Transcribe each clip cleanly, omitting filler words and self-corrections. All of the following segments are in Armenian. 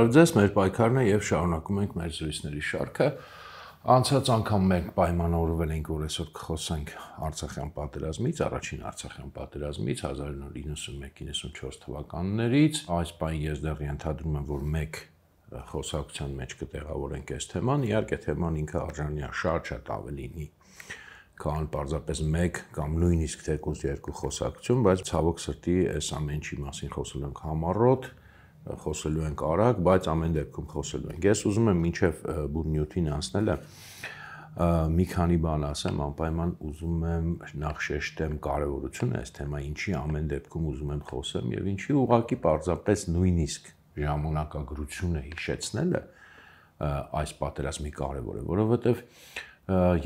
Բարև ձեզ, մեր պայքարն է եւ շարունակում ենք մեր զրույցների շարքը։ Անցած անգամ մենք պայմանավորվել ենք, որ այսօր կխոսենք Արցախյան պատերազմից, առաջին Արցախյան պատերազմից 1991-94 թվականներից։ Այս պայն ես դեռ ենթադրում եմ, որ մեկ խոսակցության մեջ կտեղավորենք այս թեման, իհարկե թեման ինքը արժանի է շատ ավելինի, քան պարզապես մեկ կամ նույնիսկ թեկուզ երկու խոսակցություն, բայց ցավոք սրտի այս ամեն ինչի մասին խոսելու ենք համառոտ, խոսելու ենք արագ, բայց ամեն դեպքում խոսելու ենք։ Ես ուզում եմ մինչև բուրնյութին անցնելը մի քանի բան ասեմ, անպայման ուզում եմ նախ շեշտեմ կարևորությունը այս թեմայի, ինչի ամեն դեպքում ուզում եմ խոսեմ եւ ինչի ուղղակի պարզապես նույնիսկ ժամանակագրությունը հիշեցնելը այս պատերազմի կարևոր է, որովհետեւ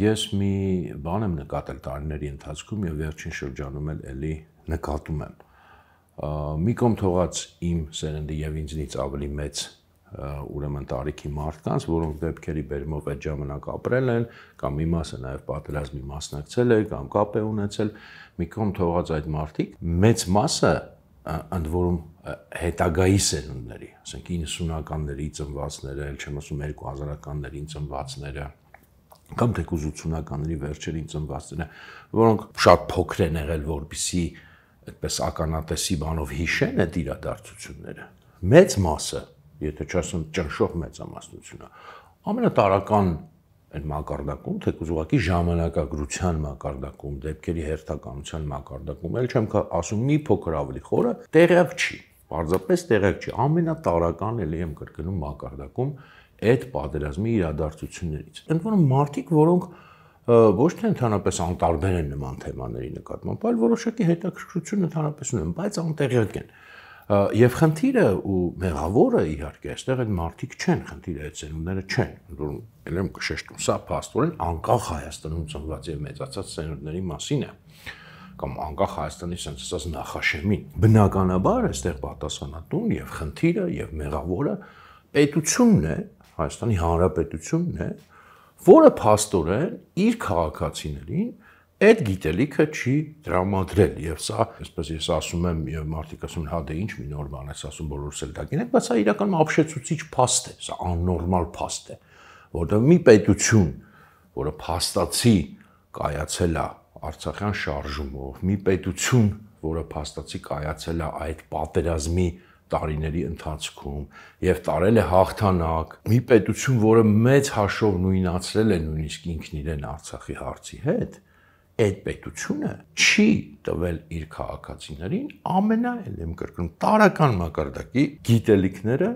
ես մի բան եմ նկատել տարիների ընթացքում եւ վերջին շրջանում էլի նկատում եմ։ Մի կողմ թողած իմ սերնդի եւ ինձնից ավելի մեծ ուրեմն տարիքի մարդկանց, որոնք դեպքերի բերումով այդ ժամանակ ապրել են, կամ մի մասը նաեւ պատերազմի մասնակցել է, կամ կապ է ունեցել, մի կողմ թողած այդ մարդիկ, մեծ մասը ընդ որում հետագայի սերունդների, ասենք 90-ականների ծնվածները, չեմ ասում 2000-ականներին ծնվածները, կամ թեկուզ 80-ականների վերջերին ծնվածները, որոնք շատ փոքր են եղել, որպեսզի այդպես ականատեսի բանով հիշեն այդ իրադարձությունները։ Մեծ մասը, եթե չասեմ ճնշող մեծամասնությունը, ամենատարական այդ մակարդակում, թեկուզ ուղղակի ժամանակագրության մակարդակում, դեպքերի հերթականության մակարդակում, էլ չեմ ասում մի փոքր ավելի խորը, տեղյակ չի, պարզապես տեղյակ չի, ամենատարական էլի եմ կրկնում մակարդակում այդ պատերազմի իրադարձություններից։ Ընդ որում մարդիկ, որոնք ոչ թե ընդհանրապես անտարբեր են նման թեմաների նկատմամբ, այլ որոշակի հետաքրքրություն ընդհանրապես ունեն, բայց անտեղյակ են։ Եվ խնդիրը ու մեղավորը իհարկե այստեղ այդ մարդիկ չեն, խնդիրը այդ սերունդները չեն։ Ընդ որում ել եմ կշեշտում, սա փաստորեն անկախ Հայաստանում ծնված եւ մեծացած սերունդների մասին է, կամ անկախ Հայաստանի sense ասած նախաշեմին։ Բնականաբար այստեղ պատասխանատուն եւ խնդիրը եւ մեղավորը պետությունն է, Հայաստանի Հանրապետությունն է, որը փաստորեն իր քաղաքացիներին այդ գիտելիքը չի տրամադրել եւ սա, այսպես ես ասում եմ եւ մարդիկ ասում են, հա դե ինչ մի նոր բան ես ասում, բոլորս էլ դա գինենք, բայց սա իրականում ապշեցուցիչ փաստ է, սա աննորմալ փաստ է, որտեղ մի պետություն, որը փաստացի կայացել է Արցախյան շարժումով, մի պետություն, որը փաստացի կայացել է այդ պատերազմի տարիների ընթացքում եւ տարել է հաղթանակ, մի պետություն, որը մեծ հաշով նույնացրել է նույնիսկ ինքն իրեն Արցախի հարցի հետ, այդ պետությունը չի տվել իր քաղաքացիներին ամենաել եմ կրկնում տարական մակարդակի գիտելիքները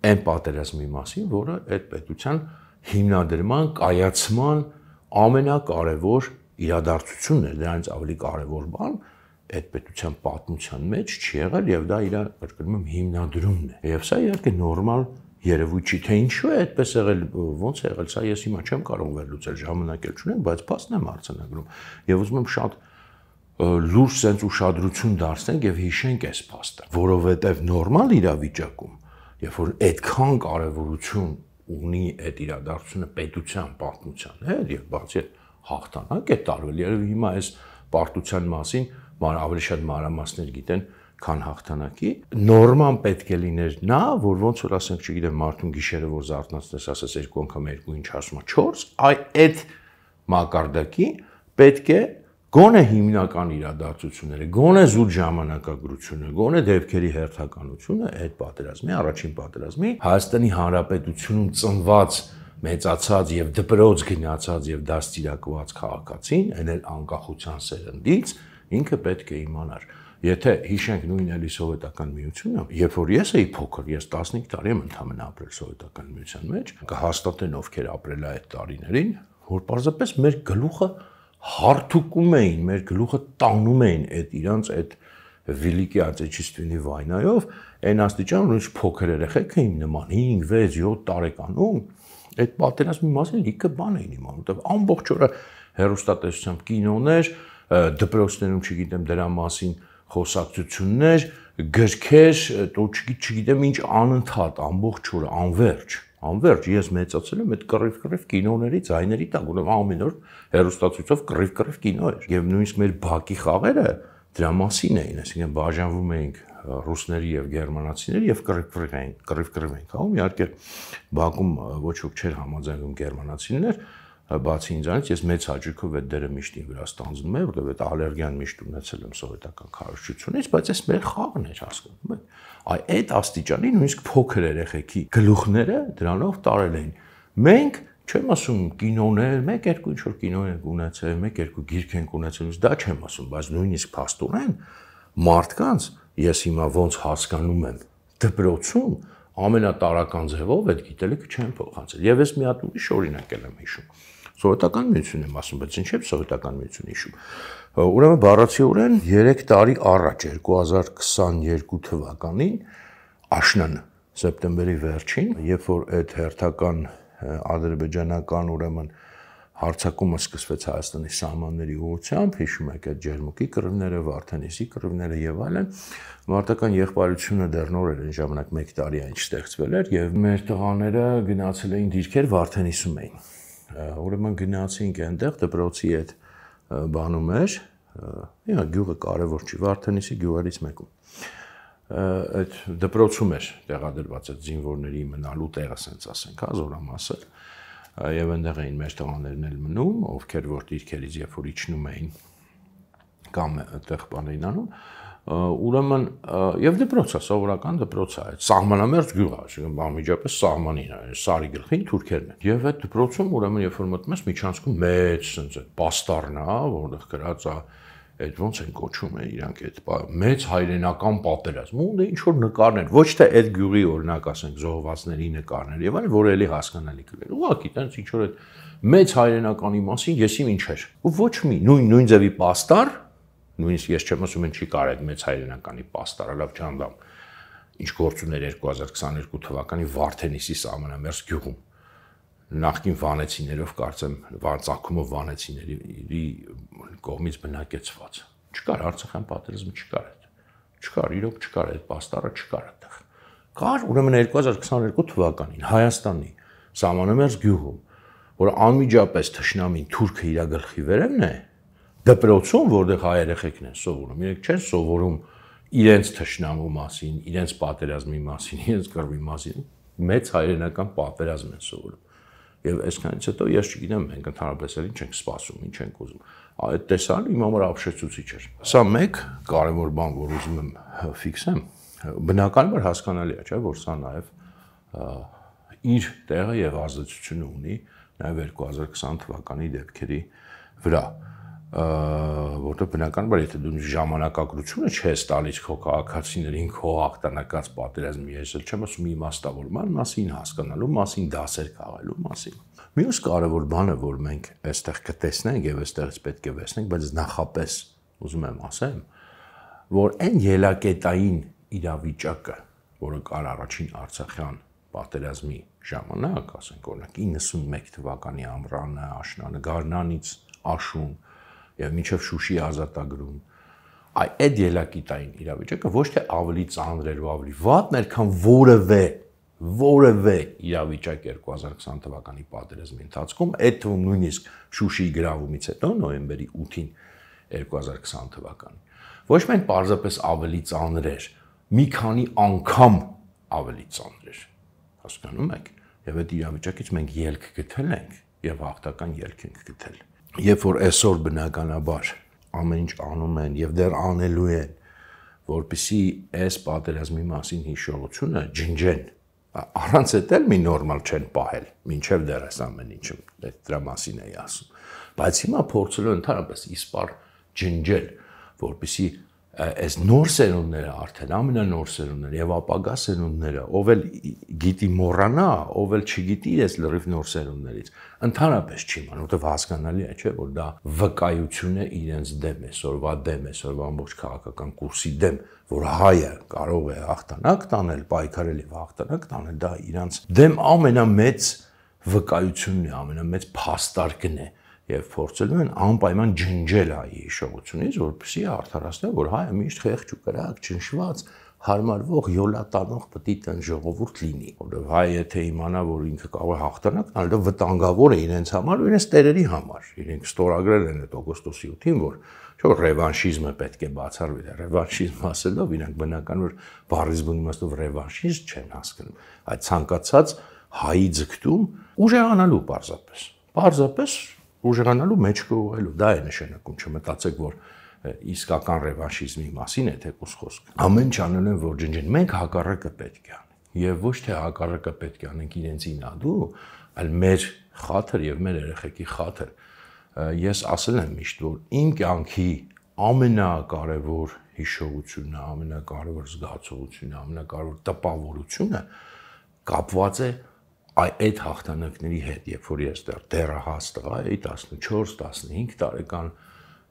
այն պատերազմի մասին, որը այդ պետության հիմնադրման, կայացման ամենակարևոր իրադարձությունն է, դրանից ավելի կարևոր բան այդ պետության պատմության մեջ չի եղել եւ դա իր կրկնում եմ հիմնադրումն է։ Եվ սա իհարկե նորմալ երևույթ չի, թե ինչու է այդպես եղել, ոնց է եղել, սա ես հիմա չեմ կարող վերլուծել, ժամանակ էլ չունեմ, բայց փաստն եմ արձանագրում։ Եվ ուզում եմ շատ լուրջ sense ուշադրություն դարձնենք եւ հիշենք այս փաստը, որովհետեւ նորմալ իրավիճակում, երբ որ այդքան կարեւորություն ունի այդ իրադարձությունը պետության պատմության հետ եւ բացի այդ հաղթանակ է տարվել, երբ հիմա այս պարտության մասին ավելի շատ մանրամասներ գիտեն, քան հաղթանակի, նորմալ պետք է լիներ նա, որ ոնց որ ասենք, չգիտեմ, մարդուն գիշերը որ զարթնացնես, ասես 2 անգամ 2 ինչ ասում է 4, այդ մակարդակի պետք է գոնե հիմնական իրադարձությունները, գոնե զուտ ժամանակագրությունը, գոնե դեպքերի հերթականությունը այդ պատերազմի, առաջին պատերազմի Հայաստանի Հանրապետությունում ծնված, մեծացած եւ դպրոց գնացած եւ դաստիարակված քաղաքացին, այն էլ անկախության սերնդից ինքը պետք է իմանար։ Եթե հիշենք նույն էլի սովետական միությունը, երբ որ ես էի փոքր, ես 15 տարի եմ ընդամենը ապրել սովետական միության մեջ, կհաստատեն ովքեր ապրել է այդ տարիներին, որ պարզապես մեր գլուխը հարթուկում էին, մեր գլուխը տանում էին այդ իրանց այդ Великий Отечественный վայնայով, այն աստիճան, որ փոքր երեխեքը իմ նման 5, 6, 7 տարեկանում այդ պատերազմի մասին լիքը բան էին իմանում, որտեղ ամբողջ օրը հեռուստատեսությամբ կինոներ, դպրոցներում չգիտեմ դրա մասին խոսակցություններ, գրքեր, չգիտեմ ինչ անընդհատ ամբողջ օրը անverջ ես մեծացել եմ այդ կռիվ կինոների ձայների տակ, ուրեմն ամեն օր հեռուստացույցով կռիվ կինո էր եւ նույնիսկ մեր բակի խաղերը դրա մասին էին, այսինքն բաժանվում էինք ռուսների եւ գերմանացիների եւ կռիվ էինք անում, իհարկե Բաքում ոչ ոք չէր համաձայնում գերմանացիներ, բացի ինձանից ես մեծ հաճույքով այդ դերը միշտ իմ վրա ստանձնում եմ, որովհետեւ այդ ալերգիան միշտ ունեցել եմ սովետական քարոզչությունից, բայց այս մեր խաղն էր հասկանում եք։ Այդ աստիճանի նույնիսկ փոքր երեխեքի գլուխները դրանով տարել էին։ Մենք չեմ ասում կինոներ, մեկ-երկու ինչ որ կինոներ ենք ունեցել, մեկ-երկու գիրք ենք ունեցել, դա չեմ ասում, բայց նույնիսկ փաստորեն մարդկանց ես հիմա ոնց հասկանում եմ դպրոցում ամենատարական ձևով այդ գիտելիքը չեն փոխանցել։ Եվ ես մի հատ ուրիշ օրինակ եմ հիշում։ Սովետական միությունն եմ ասում, բայց ինչի՞ սովետական միություն հիշում։ Ուրեմն բառացիորեն 3 տարի առաջ 2022 թվականին աշնան սեպտեմբերի վերջին, երբ որ այդ հերթական ադրբեջանական ուրեմն հարձակումը սկսվեց Հայաստանի սահմանների ուղղությամբ, հիշում եք այդ ջերմուկի կռիվները, Վարդենիսի կռիվները եւ այլն, մարտական եղբայրությունը դեռ նոր էր, այն ժամանակ 1 տարի այն չստեղծվել էր եւ մեր տղաները գնացել էին դիրքեր Վարդենիսում էին։ Ուրեմն գնացինք այնտեղ դպրոցի այդ բանում էր, իհա գյուղը կարևոր չի, Վարդենիսի գյուղերից մեկում։ Այդ դպրոցում էր տեղադրված այդ զինվորների մնալու տեղը, ասենք ասենք, զորամասը, եւ այնտեղ էին մեր տղաներն էլ մնում, ովքեր որ դիրքերից երբ որ իջնում էին կամ այդտեղ բան էին անում, ուրեմն եւ դպրոցը, սովորական դպրոցը, այդ սահմանամերձ գյուղ է, այսինքն անմիջապես սահմանին է, Սարի գլխին թուրքերն են։ Եվ այդ դպրոցում ուրեմն երբ որ մտնում ես միջանցքում մեծ sense այդ պաստառն է, որտեղ գրած է այդ ոնց են կոչում է իրանք այդ մեծ հայրենական պատերազմ, ու ինչ որ նկարներ, ոչ թե այդ գյուղի օրինակ ասենք զոհվածների նկարներ եւ այլն, որ էլի հասկանալի կլինի։ Ուղղակի տենց ինչ որ այդ մեծ հայրենականի մասին եսիմ ինչ էր։ Ու ոչ մի նույն ձևի պաստառ, նույնիսկ ես չեմ ասում ինչի կար այդ մեծ հայրենականի պաստառը, լավ չանդամ։ Ինչ գործուներ 2022 թվականի Վարդենիսի սահմանամերձ գյուղում։ Նախկին վանեցիներով կարծեմ ծագումով վանեցիների կողմից բնակեցված։ Չկար Արցախյան պատերազմը, չկար այդ։ Չկար, իրոք չկար այդ պաստառը, չկար այդտեղ։ Կար ուրեմն 2022 թվականին Հայաստանի սահմանամերձ գյուղում, որ անմիջապես թշնամին թուրքը իր գլխի վերևն է, դպրոցում, որտեղ հայ երեխեքն են սովորում, իրենք չեն սովորում իրենց թշնամու մասին, իրենց պատերազմի մասին, իրենց կռվի մասին, մեծ հայրենական պատերազմ են սովորում։ Եվ այսքանից հետո ես չգիտեմ մենք ընդհանրապես ինչ ենք սպասում, ինչ ենք ուզում։ Այդ տեսարանը իմ համար ապշեցուցիչ էր։ Սա մեկ կարևոր բան, որ ուզում եմ ֆիքսեմ, բնականաբար հասկանալի է, չէ՞, որ սա նաև իր տեղը եւ ազդեցությունը ունի նաև 2020 թվականի դեպքերի վրա, որտեղ բնականաբար եթե դու ժամանակագրությունը չես տալիս քո քաղաքացիներին քո հաղթանակած պատերազմի ես էլ չեմ ասում իմաստավորման մասին, հասկանալու մասին, դասեր քաղալու մասին։ Մյուս կարևոր բանը, որ մենք այստեղ կտեսնենք եւ այստեղից պետք է վերցնենք, բայց նախապես ուզում եմ ասեմ, որ այն ելակետային իրավիճակը, որը կար առաջին Արցախյան պատերազմի ժամանակ, ասենք օրինակ 91 թվականի ամռանը, աշնանը, Գարնանից Աշուն եւ մինչեւ Շուշի ազատագրում, այդ ելակետային իրավիճակը ոչ թե ավելի ծանր էր ու ավելի վատն էր, քան որևէ իրավիճակ 2020 թվականի պատերազմի ընթացքում, այդ թվում նույնիսկ Շուշիի գրավումից հետո նոյեմբերի 8-ին 2020 թվականին։ Ոչ միայն պարզապես ավելի ծանր էր, մի քանի անգամ ավելի ծանր էր, հասկանում եք, եւ այդ իրավիճակից մենք ելք գտել ենք եւ հաղթական ելք ենք գտել։ Երբ որ այսօր բնականաբար ամեն ինչ անում են եւ դեռ անելու են, որպեսզի այս պատերազմի մասին հիշողությունը ջնջեն, առանց էդ էլ մի նորմալ չեն պահել, մինչև դեռ այս ամեն ինչը դրա մասին էի ասում, բայց հիմա փորձելու ընդհանրապես իսպար ջնջել, որպեսզի այս նոր սերունդները արդեն ամենանոր սերունդները եւ ապագա սերունդները, ով էլ գիտի մոռանա, ով էլ չգիտի այս լրիվ նոր սերունդներից, ընդհանրապես չի ման, որտեղ հասկանալի է, չէ, որ դա վկայություն է իրենց դեմ, այսօրվա դեմ, այսօրվա ամբողջ քաղաքական կուրսի դեմ, որ հայը կարող է հաղթանակ տանել, պայքարել եւ հաղթանակ տանել, դա իրանց դեմ ամենամեծ վկայությունն է, ամենամեծ փաստարկն է։ Եվ փորձելու են անպայման ջնջել հայի հիշողությունից, որպեսզի արդարացնեն, որ հայը միշտ խեղճ ու կրակ, ճնշված, հարմարվող յոլա տանող պետք է տան ժողովուրդ լինի, որովհետև հայ եթե իմանա, որ ինքը կարող է հաղթանակ տալ, դա վտանգավոր է իրենց համար ու իրենց տերերի համար։ Իրենք ստորագրել են այդ օգոստոսի 8-ին, որ չէ՞ ռևանշիզմը պետք է բացառվի, ռևանշիզմ ասելով իրանք բնական որ բառիզմի իմաստով ռևանշիզմ չեն հասկանում, այդ ցանկացած հայի ձգտում ուժեղանալու պարզապես ուժեղանալու մեջ կողելու, դա է նշանակում, չմտածեք, որ իսկական ռևանշիզմի մասին է թեկուզ խոսքը։ Ամեն ինչ անել են, որ ջնջեն, մենք հակառակը պետք է անենք, եւ ոչ թե հակառակը պետք է անենք իրենցին ադու, այլ մեր խաթր եւ մեր երեխեքի խաթր։ Ես ասել եմ միշտ, որ իմ կյանքի ամենակարևոր հիշողությունը, ամենակարևոր զգացողությունը, ամենակարևոր տպավորությունը կապված է այդ հաղթանակների հետ, երբ որ ես դեռահաս տղա էի 14-15 տարեկան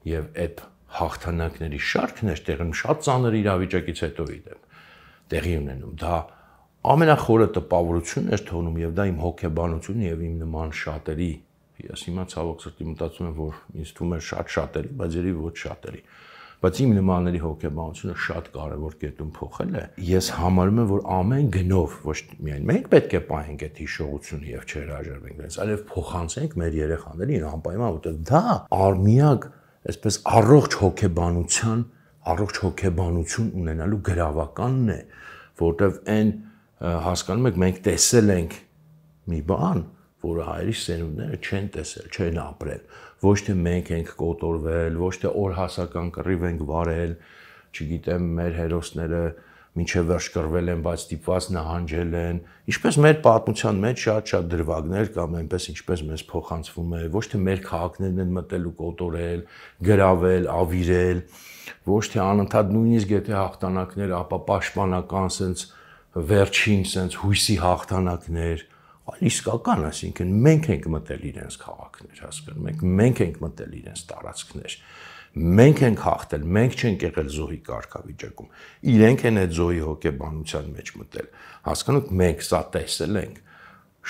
եւ այդ հաղթանակների շարքն էր տեղում շատ ծանր իրավիճակից հետո տեղի ունենում։ Դա ամենախորը տպավորությունն էր թողնում եւ դա իմ հոգեբանությունը եւ իմ նման շատերի, ես հիմա ցավոք սրտի մտածում եմ, որ ինձ թվում է շատ շատերի, բայց երևի ոչ շատերի, բայց իմ նմանների հոգեբանությունը շատ կարևոր կետում փոխել է։ Ես համարում եմ, որ ամեն գնով ոչ միայն մենք պետք է պահենք այդ հիշողությունը եւ չհրաժարվենք դրանից, այլև փոխանցենք մեր երեխաներին անպայման, որտեղ դա արմիակ այսպես առողջ հոգեբանություն ունենալու գրավականն է, որտեղ այն հասկանում եք, մենք տեսել ենք մի բան, որը հայերի սերունդները չեն տեսել, չեն ապրել, ոչ թե մենք ենք կոտորվել, ոչ թե օրհասական կռիվ ենք վարել, չգիտեմ, մեր հերոսները մինչև վերջ կռվել են, բայց ստիպված նահանջել են, ինչպես մեր պատմության մեջ շատ դրվագներ կամ այնպես ինչպես մեզ փոխանցվում է, ոչ թե մեր քաղաքներն են մտել ու կոտորել, գրավել, ավիրել, ոչ թե անընդհատ նույնիսկ եթե հաղթանակներ, ապա պաշտպանական sense վերջին sense հույսի հաղթանակներ, այլ իսկական, այսինքն մենք ենք մտել իրենց քաղաքներ, հասկանում եք, մենք ենք մտել իրենց տարածքներ, մենք ենք հաղթել, մենք չենք եղել զոհի կարգավիճակում, իրենք են այդ զոհի հոգեբանության մեջ մտել, հասկանում եք, մենք սա տեսել ենք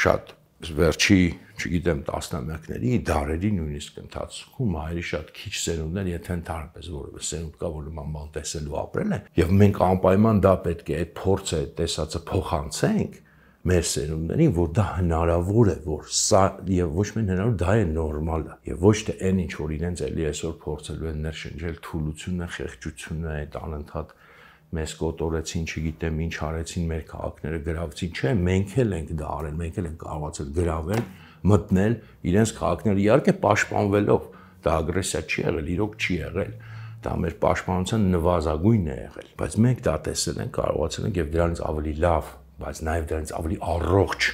շատ վերջի, չգիտեմ, տասնամյակների, դարերի նույնիսկ ընթացքում հայերի շատ քիչ սերունդներ, եթե ընդհանրապես որևէ սերունդ կա, որ նման բան տեսել ու ապրել է, եւ մենք անպայման դա պետք է այդ փորձը, այդ տեսածը փոխանցենք մեր սերունդներին, որ դա հնարավոր է, որ սա եւ ոչ միայն հնարավոր, դա է նորմալը եւ ոչ թե այն ինչ որ իրենց էլի այսօր փորձելու են ներշնչել թուլությունը, խեղճությունը, այդ անընդհատ մեզ կոտորեցին, չգիտեմ ինչ արեցին, մեր քաղաքները գրավեցին, չէ, մենք էլ ենք դա արել, մենք էլ ենք կարողացել գրավել, մտնել իրենց քաղաքները, իհարկե պաշտպանվելով, դա ագրեսիա չի եղել, իրոք չի եղել, դա մեր պաշտպանության նվազագույնն է եղել, բայց մենք դա տեսել ենք, կարողացել ենք եւ դրանից ավելի լավ, բայց նաեւ դրանից ավելի առողջ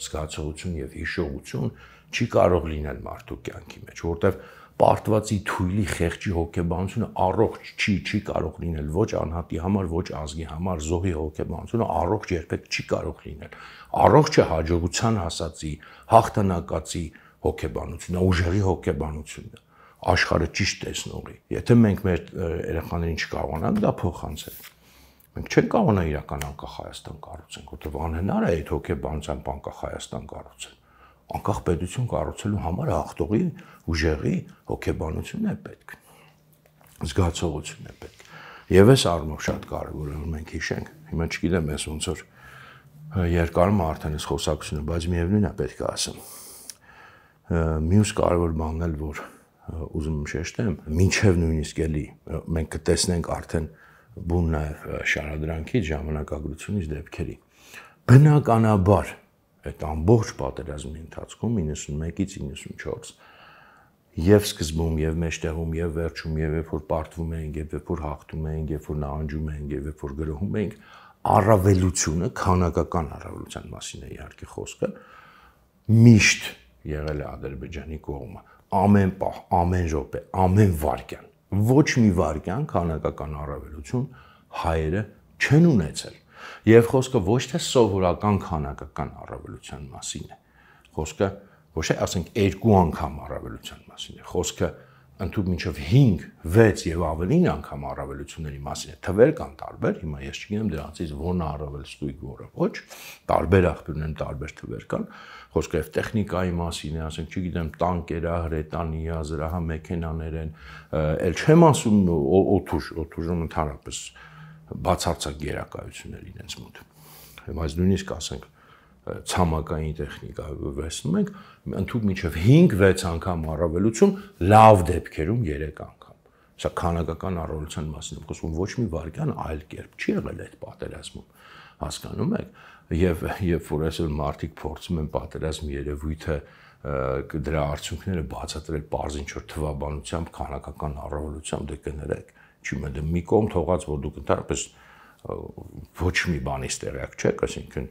զգացողություն եւ հիշողություն չի կարող լինել մարդու կյանքի մեջ, որտեւ պարտվածի թույլի խեղճի հոգեբանությունը առողջ չի կարող լինել ոչ անհատի համար, ոչ ազգի համար, զոհի հոգեբանությունը առողջ երբեք չի կարող լինել։ Առողջը հաջողության հասածի, հաղթանակացի հոգեբանությունը, ուժեղի հոգեբանությունն է, աշխարհը ճիշտ տեսնողի։ Եթե մենք մեր երեխաներին չկարողանանք դա փոխանցել, մենք չենք կարողանա իրական անկախ Հայաստան կառուցենք, որտեղ անհնար է այդ հոգեբանությամբ անկախ Հայաստան կառուցել։ Անկախ պետություն կառուցելու համար հաղթողի, ուժեղի հոգեբանությունն է պետք, զգացողությունն է պետք։ Եվ այս առումով շատ կարևոր է, որ մենք հիշենք, հիմա չգիտեմ ես ոնց որ երկարում արդեն այս խոսակցությունը, բայց միևնույն է պետք է ասեմ։ Մյուս կարևոր բանն էլ, որ ուզում եմ շեշտեմ, մինչև նույնիսկ էլի մենք կտեսնենք արդեն բուն նաև շարադրանքից, ժամանակագրությունից դեպքերի։ Բնականաբար այդ ամբողջ պատերազմի ընթացքում 91-ից 94 եւ սկզբում եւ մեջտեղում եւ վերջում եւ երբ որ պարտվում ենք եւ երբ որ հաղթում ենք երբ որ նահանջում ենք եւ երբ որ գրոհում ենք առավելությունը քանակական առավելության մասին է իհարկե խոսքը միշտ եղել է Ադրբեջանի կողմը ամեն պահ ամեն րոպե ամեն վայրկյան ոչ մի վայրկյան քանակական առավելություն հայերը չեն ունեցել եւ խոսքը ոչ թե սովորական քանակական առավելության մասին է խոսքը ոչ թե ասենք 2 անգամ առավելության մասին է խոսքը ընդհանուր մինչև 5, 6 եւ ավելին անգամ առավելությունների մասին է թվեր կան տարբեր հիմա ես չգիտեմ դրանցից որն առավել ստույգ որը ոչ տարբեր աղբյուրներն տարբեր թվեր կան խոսքը եւ տեխնիկայի մասին է ասենք չգիտեմ տանկերա հրետանիա զրահամեքենաներ են ել չեմ ասում օթուժում ընդհանրապես բացարձակ գերակայություններ իրենց մոտ։ Բայց նույնիսկ ասենք ցամաքային տեխնիկայով վերցնում ենք, ընդհանուր մինչև 5-6 անգամ առավելություն, լավ դեպքերում 3 անգամ։ Սա քանակական առավելության մասին եմ խոսում, ոչ մի վարքյան այլ կերպ չի եղել այդ պատերազմում, հասկանում եք, եւ երբ որ այսօր մարդիկ փորձում են պատերազմի երևույթը դրա արդյունքները բացատրել պարզ ինչ-որ թվաբանությամբ, քանակական առավելությամբ, դե կներեք, չի մտը մի կողմ թողած, որ դուք ընդհանրապես ոչ մի բանից տեղյակ չեք, այսինքն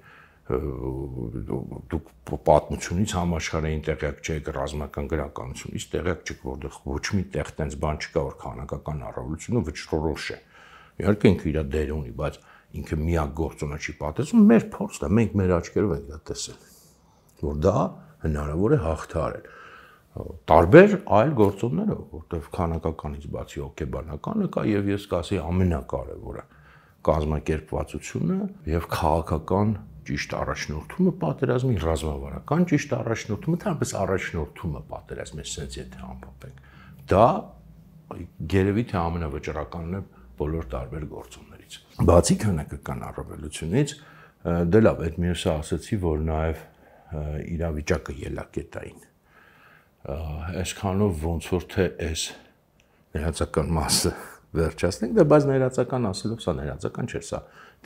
դուք պատմությունից համաշխարհային տեղյակ չեք, ռազմական գրականությունից տեղյակ չեք, որտեղ ոչ մի տեղ տենց բան չկա, որ քանակական առավելությունը վճռորոշ է։ Իհարկե ինքը իր դեր ունի, բայց ինքը միակ գործոնը չի պատերազմում, մեր փորձն է, մենք մեր աչքերով ենք դա տեսել, որ դա հնարավոր է հաղթահարել։ Տարբեր այլ գործոններով, որտեղ քանակականից բացի հոգեբանականը կա եւ ես կասեի ամենակարևորը կազմակերպվածությունը եւ քաղաքական ճիշտ առաջնորդումը պատերազմի, ռազմավարական ճիշտ առաջնորդումը, թեպետ առաջնորդումը պատերազմի sense եթե ամփոփենք։ Դա գերեւի թե ամենավճռականն է բոլոր տարբեր գործոններից։ Բացի քանակական առավելությունից, դե լավ, այդ մյուսը ասացի, որ նաեւ իրավիճակը ելակետային այսքանով ոնց որ թե այս ներածական մասը վերջացնենք, դա բայց ներածական ասելով, սա ներածական չէ, սա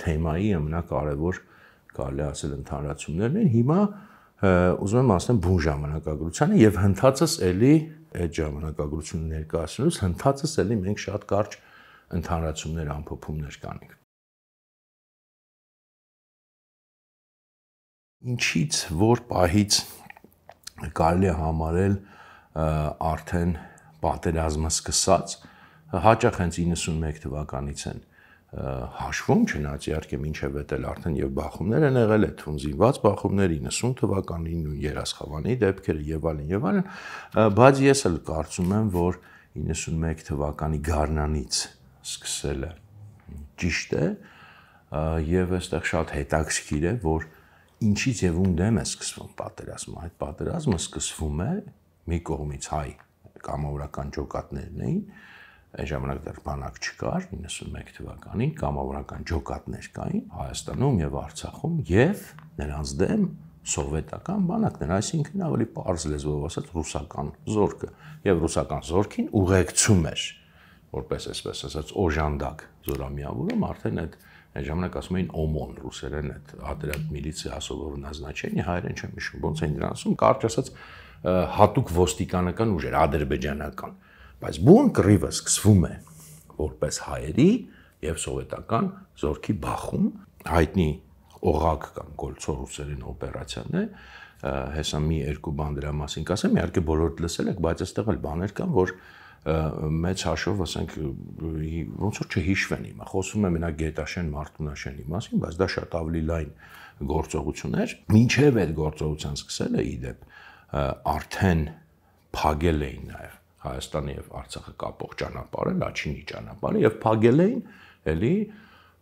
թեմայի ամենակարևոր կարելի ասել ընդհանրացումներն են։ Հիմա ուզում եմ ասեմ բուն ժամանակագրությանը եւ հնդածս էլի այդ ժամանակագրությունը ներկայացնելուց հնդածս էլի մենք շատ կարճ ընդհանրացումներ, ամփոփումներ կանենք։ Ինչից որ պահից կարելի է համարել արդեն պատերազմը սկսած, հաճախ հենց 91 թվականից են հաշվում, չնայած իհարկե մինչև էդ էլ արդեն եւ բախումներ են եղել, այդ զինված բախումներ 90 թվականին ու Երասխավանի դեպքերը եւ այլն, բայց ես էլ կարծում եմ, որ 91 թվականի գարնանից սկսելը ճիշտ է եւ այստեղ շատ հետաքրքիր է, որ ինչից եւ ում է սկսվում պատերազմը։ Այդ պատերազմը սկսվում է մի կողմից հայ կամավորական ջոկատներն էին, այն ժամանակ դեռ բանակ չկար 91 թվականին կամավորական ջոկատներ կային Հայաստանում եւ Արցախում եւ նրանց դեմ սովետական բանակներ, այսինքն ավելի պարզ լեզվով ասած ռուսական զորքը եւ ռուսական զորքին ուղեկցում էր որպես այսպես ասած օժանդակ զորամիավորում արդեն այդ ժամանակ ասում էին օմոն ռուսերեն այդ ադրատ միլիցիա ասովոր назначение հայերեն չեմ հիշում ոնց էին դրան ասում կարճ ասած հատուկ ոստիկանական ուժեր ադրբեջանական բայց բուն կռիվը սկսվում է որպես հայերի եւ սովետական զորքի բախում հայտնի օղակ կամ գոլցո ռուսերեն օպերացիան է հեսա մի երկու բան դրա մասին կասեմ իհարկե բոլորդ լսել եք բայց այստեղ էլ բաներ կան որ մեծ հաշվով ասենք ոնց որ չհիշվեն հիմա խոսում եմ մենակ Գետաշեն Մարտունաշենի մասին բայց դա շատ ավելի լայն գործողություն էր մինչև այդ գործողության սկսելը իդեպ արդեն փագել էին նաև Հայաստանի եւ Արցախը կապող ճանապարհը Լաչինի ճանապարհը եւ փագել էին էլի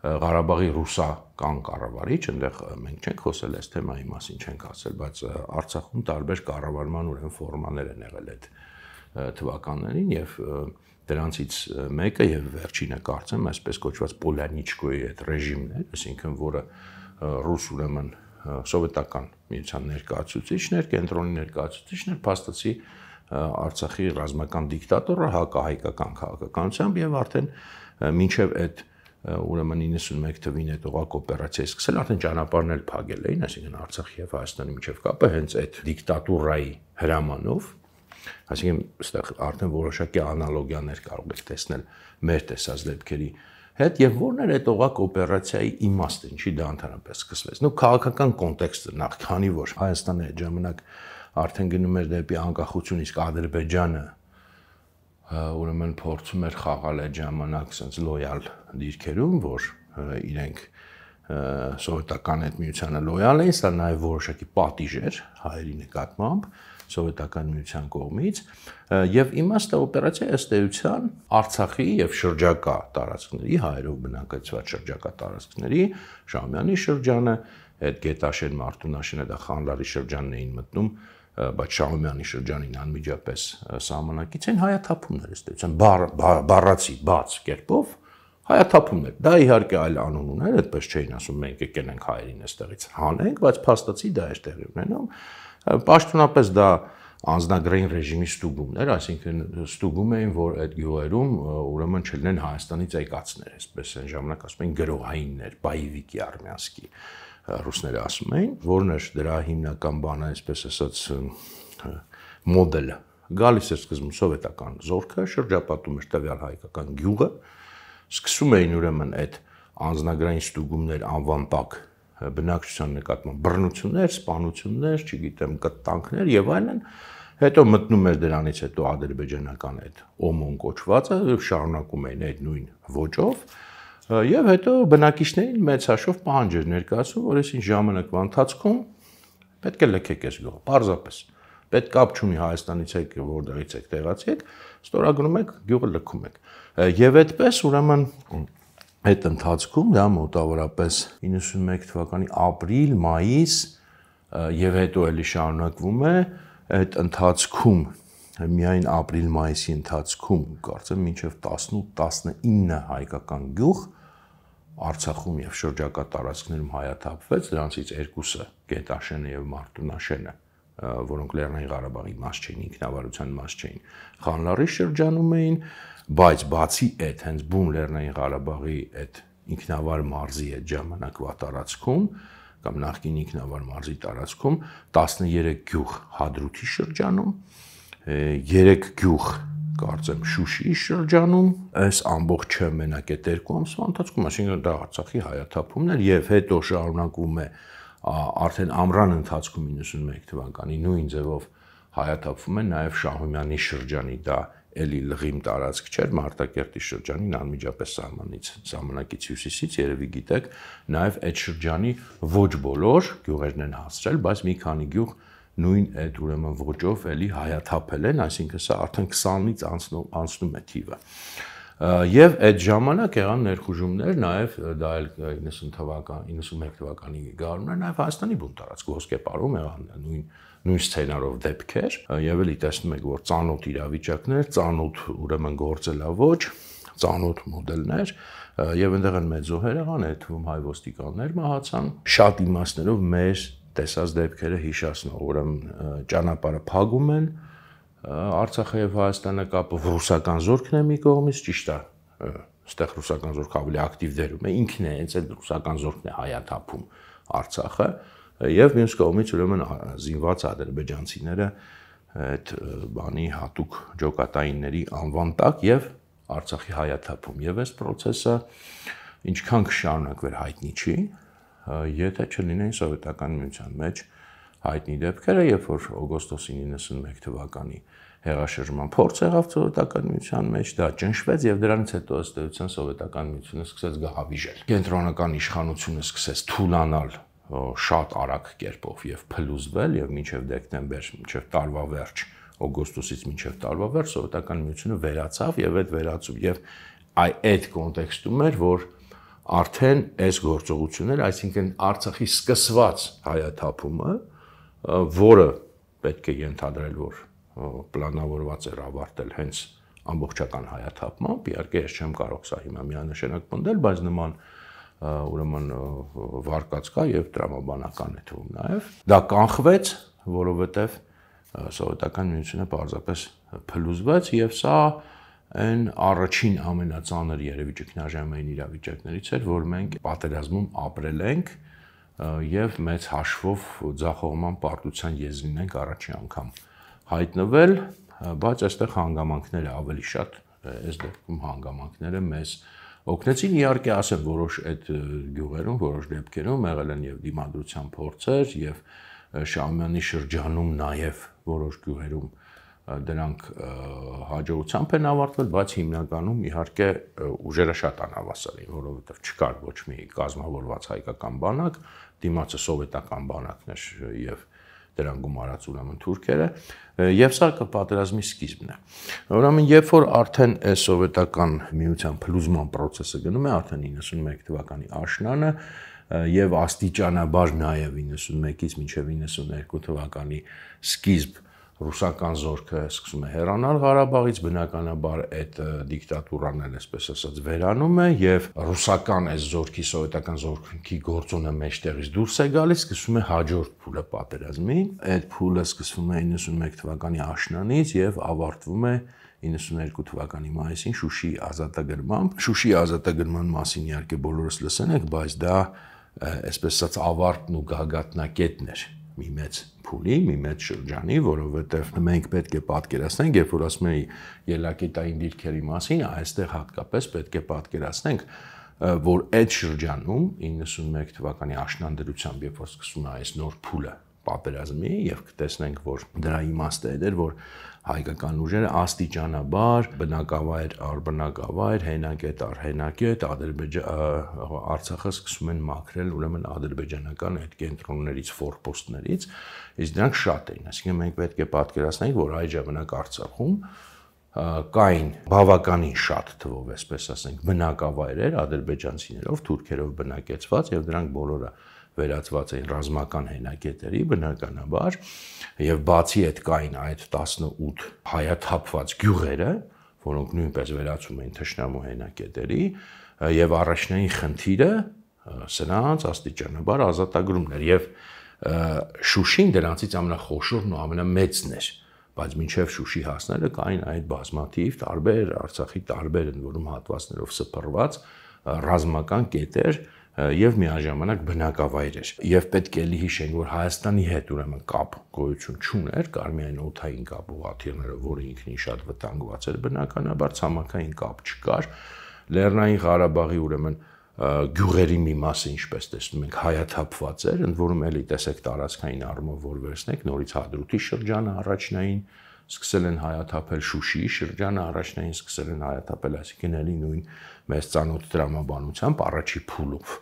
Ղարաբաղի ռուսական կառավարիչ այնտեղ մենք չենք խոսել այս թեմայի մասին չենք ասել բայց Արցախում տարբեր կառավարման ուրեմն ֆորմաներ են եղել այդ թվականներին եւ դրանցից մեկը եւ վերջինը կարծեմ այսպես կոչված Պոլյանիչկոյի այդ ռեժիմն էր, այսինքն որը ռուս ուրեմն սովետական միության ներկայացուցիչներ, կենտրոնի ներկայացուցիչներ, փաստացի Արցախի ռազմական դիկտատորը հակահայկական քաղաքականությամբ եւ արդեն մինչեւ այդ ուրեմն 91 թվին այդ օղակ օպերացիա սկսել արդեն ճանապարհն էլ փակել էին, այսինքն Արցախի եւ Հայաստանի միջև կապը հենց այդ դիկտատուրայի հրամանով այսինքն այստեղ արդեն որոշակի անալոգիաներ կարող եք տեսնել մեր տեսած դեպքերի հետ եւ որն էր այդ օղակ օպերացիայի իմաստը, ինչի դա ընդհանրապես սկսվեց։ Նու քաղաքական կոնտեքստը նախ քանի որ Հայաստանը այդ ժամանակ արդեն գնում էր դեպի անկախություն, իսկ Ադրբեջանը ուրեմն փորձում էր խաղալ այդ ժամանակ sense լոյալ դիրքերում, որ իրենք սովետական այդ միությանը լոյալ էին, սա նաև որոշակի պատիժ էր հայերի նկատմամբ սովետական միության կողմից եւ իմաստը օպերացիա ըստ էության Արցախի եւ շրջակա տարածքների հայերով բնակեցված շրջակա տարածքների Շահումյանի շրջանը, այդ Գետաշեն Մարտունաշենը դա Խանլարի շրջանն էին մտնում, բայց Շահումյանի շրջանին անմիջապես սահմանակից են հայաթափումներ ըստ էության բառացի բաց կերպով Հայաթափումներ։ Դա իհարկե այլ անուն ուներ, այդպես չէին ասում մենք եկել ենք հայերին այստեղից հանենք, բայց փաստացի դա էր տեղի ունենում։ Պաշտոնապես դա անձնագրային ռեժիմի ստուգումներ, այսինքն ստուգում էին, որ այդ գյուղերում ուրեմն չլինեն Հայաստանից եկածներ, այսպես այն ժամանակ ասում էին գրոհայիններ, բայվիկի արմյանսկի ռուսները ասում էին, որն էր դրա հիմնական բանը, այսպես ասած մոդելը։ Գալիս էր սկզբում սովետական զորքը, շրջապատում էր տվյալ հայկական գյուղը, սկսում էին ուրեմն այդ անձնագրային ստուգումներ անվան տակ բնակչության նկատմամբ բռնություններ, սպանություններ, չգիտեմ, կտանքներ եւ այլն, հետո մտնում էր դրանից հետո ադրբեջանական այդ օմոն կոչվածը եւ շարունակում էին այդ նույն ոճով եւ հետո բնակիչներին մեծ հաշվով պահանջեր ներկայացում, որ այսին ժամանակվա ընթացքում պետք է լքեք այս գյուղը, պարզապես պետք կապ չունի Հայաստանից եք, որտեղից եք տեղացի եք, ստորագրում եք, գյուղը լքում եք։ Եվ այդպես ուրեմն այդ ընթացքում դա մոտավորապես 91 թվականի ապրիլ, մայիս եւ հետո էլի շարունակվում է այդ ընթացքում միայն ապրիլ-մայիսի ընթացքում կարծեմ մինչեւ 18-19 հայկական գյուղ Արցախում եւ շրջակա տարածքներում հայաթափվեց, դրանցից երկուսը Գետաշենը եւ Մարտունաշենը, որոնք Լեռնային Ղարաբաղի մաս չէին, ինքնավարության մաս չէին, Խանլարի շրջանում էին, բայց բացի այդ հենց բուն Լեռնային Ղարաբաղի այդ ինքնավար մարզի այդ ժամանակվա տարածքում կամ նախկին ինքնավար մարզի տարածքում 13 գյուղ Հադրութի շրջանում, 3 գյուղ կարծեմ Շուշիի շրջանում, այս ամբողջը մենակ այդ 2 ամսվա ընթացքում, այսինքն դա Արցախի հայաթափումն էր եւ հետո շարունակվում է արդեն ամռան ընթացքում 91 թվականի նույն ձևով հայաթափվում է նաեւ Շահումյանի շրջանի, դա էլի լղիմ տարածք չէր, Մարտակերտի շրջանին անմիջապես սահմանակից հյուսիսից, երևի գիտեք, նաեւ այդ շրջանի ոչ բոլոր գյուղերն են հասցրել, բայց մի քանի գյուղ նույն այդ ուրեմն ոճով էլի հայաթափել են, այսինքն սա արդեն 20-ից անցնում է թիվը։ Եվ այդ ժամանակ եղան ներխուժումներ, նաև դա էլ 91 թվականի գարունն է, նաև Հայաստանի բուն տարածք ոսկեպարում եղան նույն սցենարով դեպքեր, եւ էլի տեսնում եք, որ ծանոթ իրավիճակներ, ծանոթ ուրեմն գործելավոճ, ծանոթ մոդելներ, եւ այնտեղ են մեծ զոհեր եղան, այդ թվում հայ ոստիկաններ մահացան, շատ իմաստներով մեր տեսած դեպքերը հիշացնող, ուրեմն ճանապարհը փակում են, Արցախը եւ Հայաստանը կապը ռուսական զորքն է մի կողմից, ճիշտ է, այստեղ ռուսական զորքը ավելի ակտիվ դերում է, ինքն է հենց այդ ռուսական զորքն է հայաթափում Արցախը եւ մյուս կողմից ուրեմն զինված ադրբեջանցիները այդ բանի հատուկ ջոկատայինների անվան տակ եւ Արցախի հայաթափում եւ այս process-ը ինչքան կշարունակվեր հայտնի չի, եթե չլինեին սովետական միության մեջ հայտնի դեպքերը, երբ որ օգոստոսի 91 թվականի հեղաշրջման փորձ եղավ սովետական միության մեջ, դա ճնշվեց եւ դրանից հետո ըստ էության սովետական միությունը սկսեց գահավիժել։ Կենտրոնական իշխանությունը սկսեց թուլանալ շատ արագ կերպով եւ փլուզվել եւ մինչեւ դեկտեմբեր, մինչեւ տարվա վերջ, օգոստոսից մինչեւ տարվա վերջ սովետական միությունը վերացավ եւ այդ վերացում եւ այդ կոնտեքստում էր, որ արդեն այս գործողությունները, այսինքն Արցախի սկսված հայաթափումը, որը պետք է ենթադրել, որ պլանավորված էր ավարտել հենց ամբողջական հայաթափմամբ, իհարկե ես չեմ կարող սա հիմա միանշանակ պնդել, բայց նման ուրեմն վարկած կա եւ տրամաբանական է թվում նաեւ։ Դա կանխվեց, որովհետեւ սովետական միությունը պարզապես փլուզվեց եւ սա այն առաջին ամենածանր երևի ճգնաժամային իրավիճակներից էր, որ մենք պատերազմում ապրել ենք եւ մեծ հաշվով ձախողման պարտության եզրին ենք առաջի անգամ հայտնվել, բայց այստեղ հանգամանքները ավելի շատ, այս դեպքում հանգամանքները մեզ օգնեցին, իհարկե ասեմ, որոշ այդ գյուղերում, որոշ դեպքերում եղել են եւ դիմադրության փորձեր եւ Շահումյանի շրջանում նաեւ որոշ գյուղերում դրանք հաջողությամբ են ավարտվել, բայց հիմնականում իհարկե ուժերը շատ անհավասար էին, որովհետև չկար ոչ մի կազմավորված հայկական բանակ, դիմացը սովետական բանակն էր եւ դրան գումարած ուրեմն թուրքերը, եւ սա պատերազմի սկիզբն է։ Ուրեմն երբ որ արդեն այս սովետական միության փլուզման process-ը գնում է, արդեն 91 թվականի աշնանը եւ աստիճանաբար նաեւ 91-ից մինչեւ 92 թվականի սկիզբ ռուսական զորքը սկսում է հեռանալ Ղարաբաղից, բնականաբար այդ դիկտատուրան էլ այսպես ասած վերանում է եւ ռուսական այս զորքի սովետական զորքի գործոնը մեջտեղից դուրս է գալիս, սկսում է հաջորդ փուլը պատերազմի։ Այդ փուլը սկսվում է 91 թվականի աշնանից եւ ավարտվում է 92 թվականի մայիսին Շուշիի ազատագրմամբ։ Շուշիի ազատագրման մասին իհարկե բոլորս լսել ենք, բայց դա այսպես ասած ավարտն ու գագաթնակետն էր մի մեծ փուլի, մի մեծ շրջանի, որովհետև մենք պետք է պատկերացնենք, երբ որ ասում էի ելակետային դիրքերի մասին, այստեղ հատկապես պետք է պատկերացնենք, որ այդ շրջանում 91 թվականի աշնան դրությամբ, երբ որ սկսում է այս նոր փուլը պատերազմի եւ կտեսնենք, որ դրա իմաստը էր, որ հայկական ուժերը աստիճանաբար բնակավայր առ բնակավայր, հենակետ առ հենակետ Արցախը սկսում են մաքրել ուրեմն ադրբեջանական այդ կենտրոններից, ֆորպոստներից, իսկ դրանք շատ էին, այսինքն մենք պետք է պատկերացնենք, որ այդ ժամանակ Արցախում կային բավականին շատ թվով, այսպես ասենք, բնակավայրեր ադրբեջանցիներով, թուրքերով բնակեցված եւ դրանք բոլորը վերածված էին ռազմական հենակետերի բնականաբար եւ բացի այդ կային այդ 18 հայաթափված գյուղերը, որոնք նույնպես վերածում էին թշնամու հենակետերի եւ առաջնային խնդիրը սրանց աստիճանաբար ազատագրումն էր եւ Շուշին դրանցից ամենախոշորն ու ամենամեծն էր, բայց մինչեւ Շուշի հասնելը կային այդ բազմաթիվ տարբեր Արցախի տարբեր ընդ հատվածներով սփռված ռազմական կետեր եւ միաժամանակ բնակավայրեր եւ պետք է հիշենք, որ Հայաստանի հետ ուրեմն կապ գոյություն չուներ, կար միայն օդային կապ ուղղաթիռներով, որը ինքնին շատ վտանգված էր բնականաբար, ցամաքային կապ չկար, Լեռնային Ղարաբաղի ուրեմն գյուղերի մի մասը, ինչպես տեսնում ենք, հայաթափված էր, ընդ որում էլի տեսեք տարածքային առումով որ վերցնենք, նորից Հադրութի շրջանը առաջնային սկսել են հայաթափել, Շուշիի շրջանը առաջնային սկսել են հայաթափել, այսինքն էլի նույն մեծ ծանոթ տրամաբանությամբ առաջի փուլով,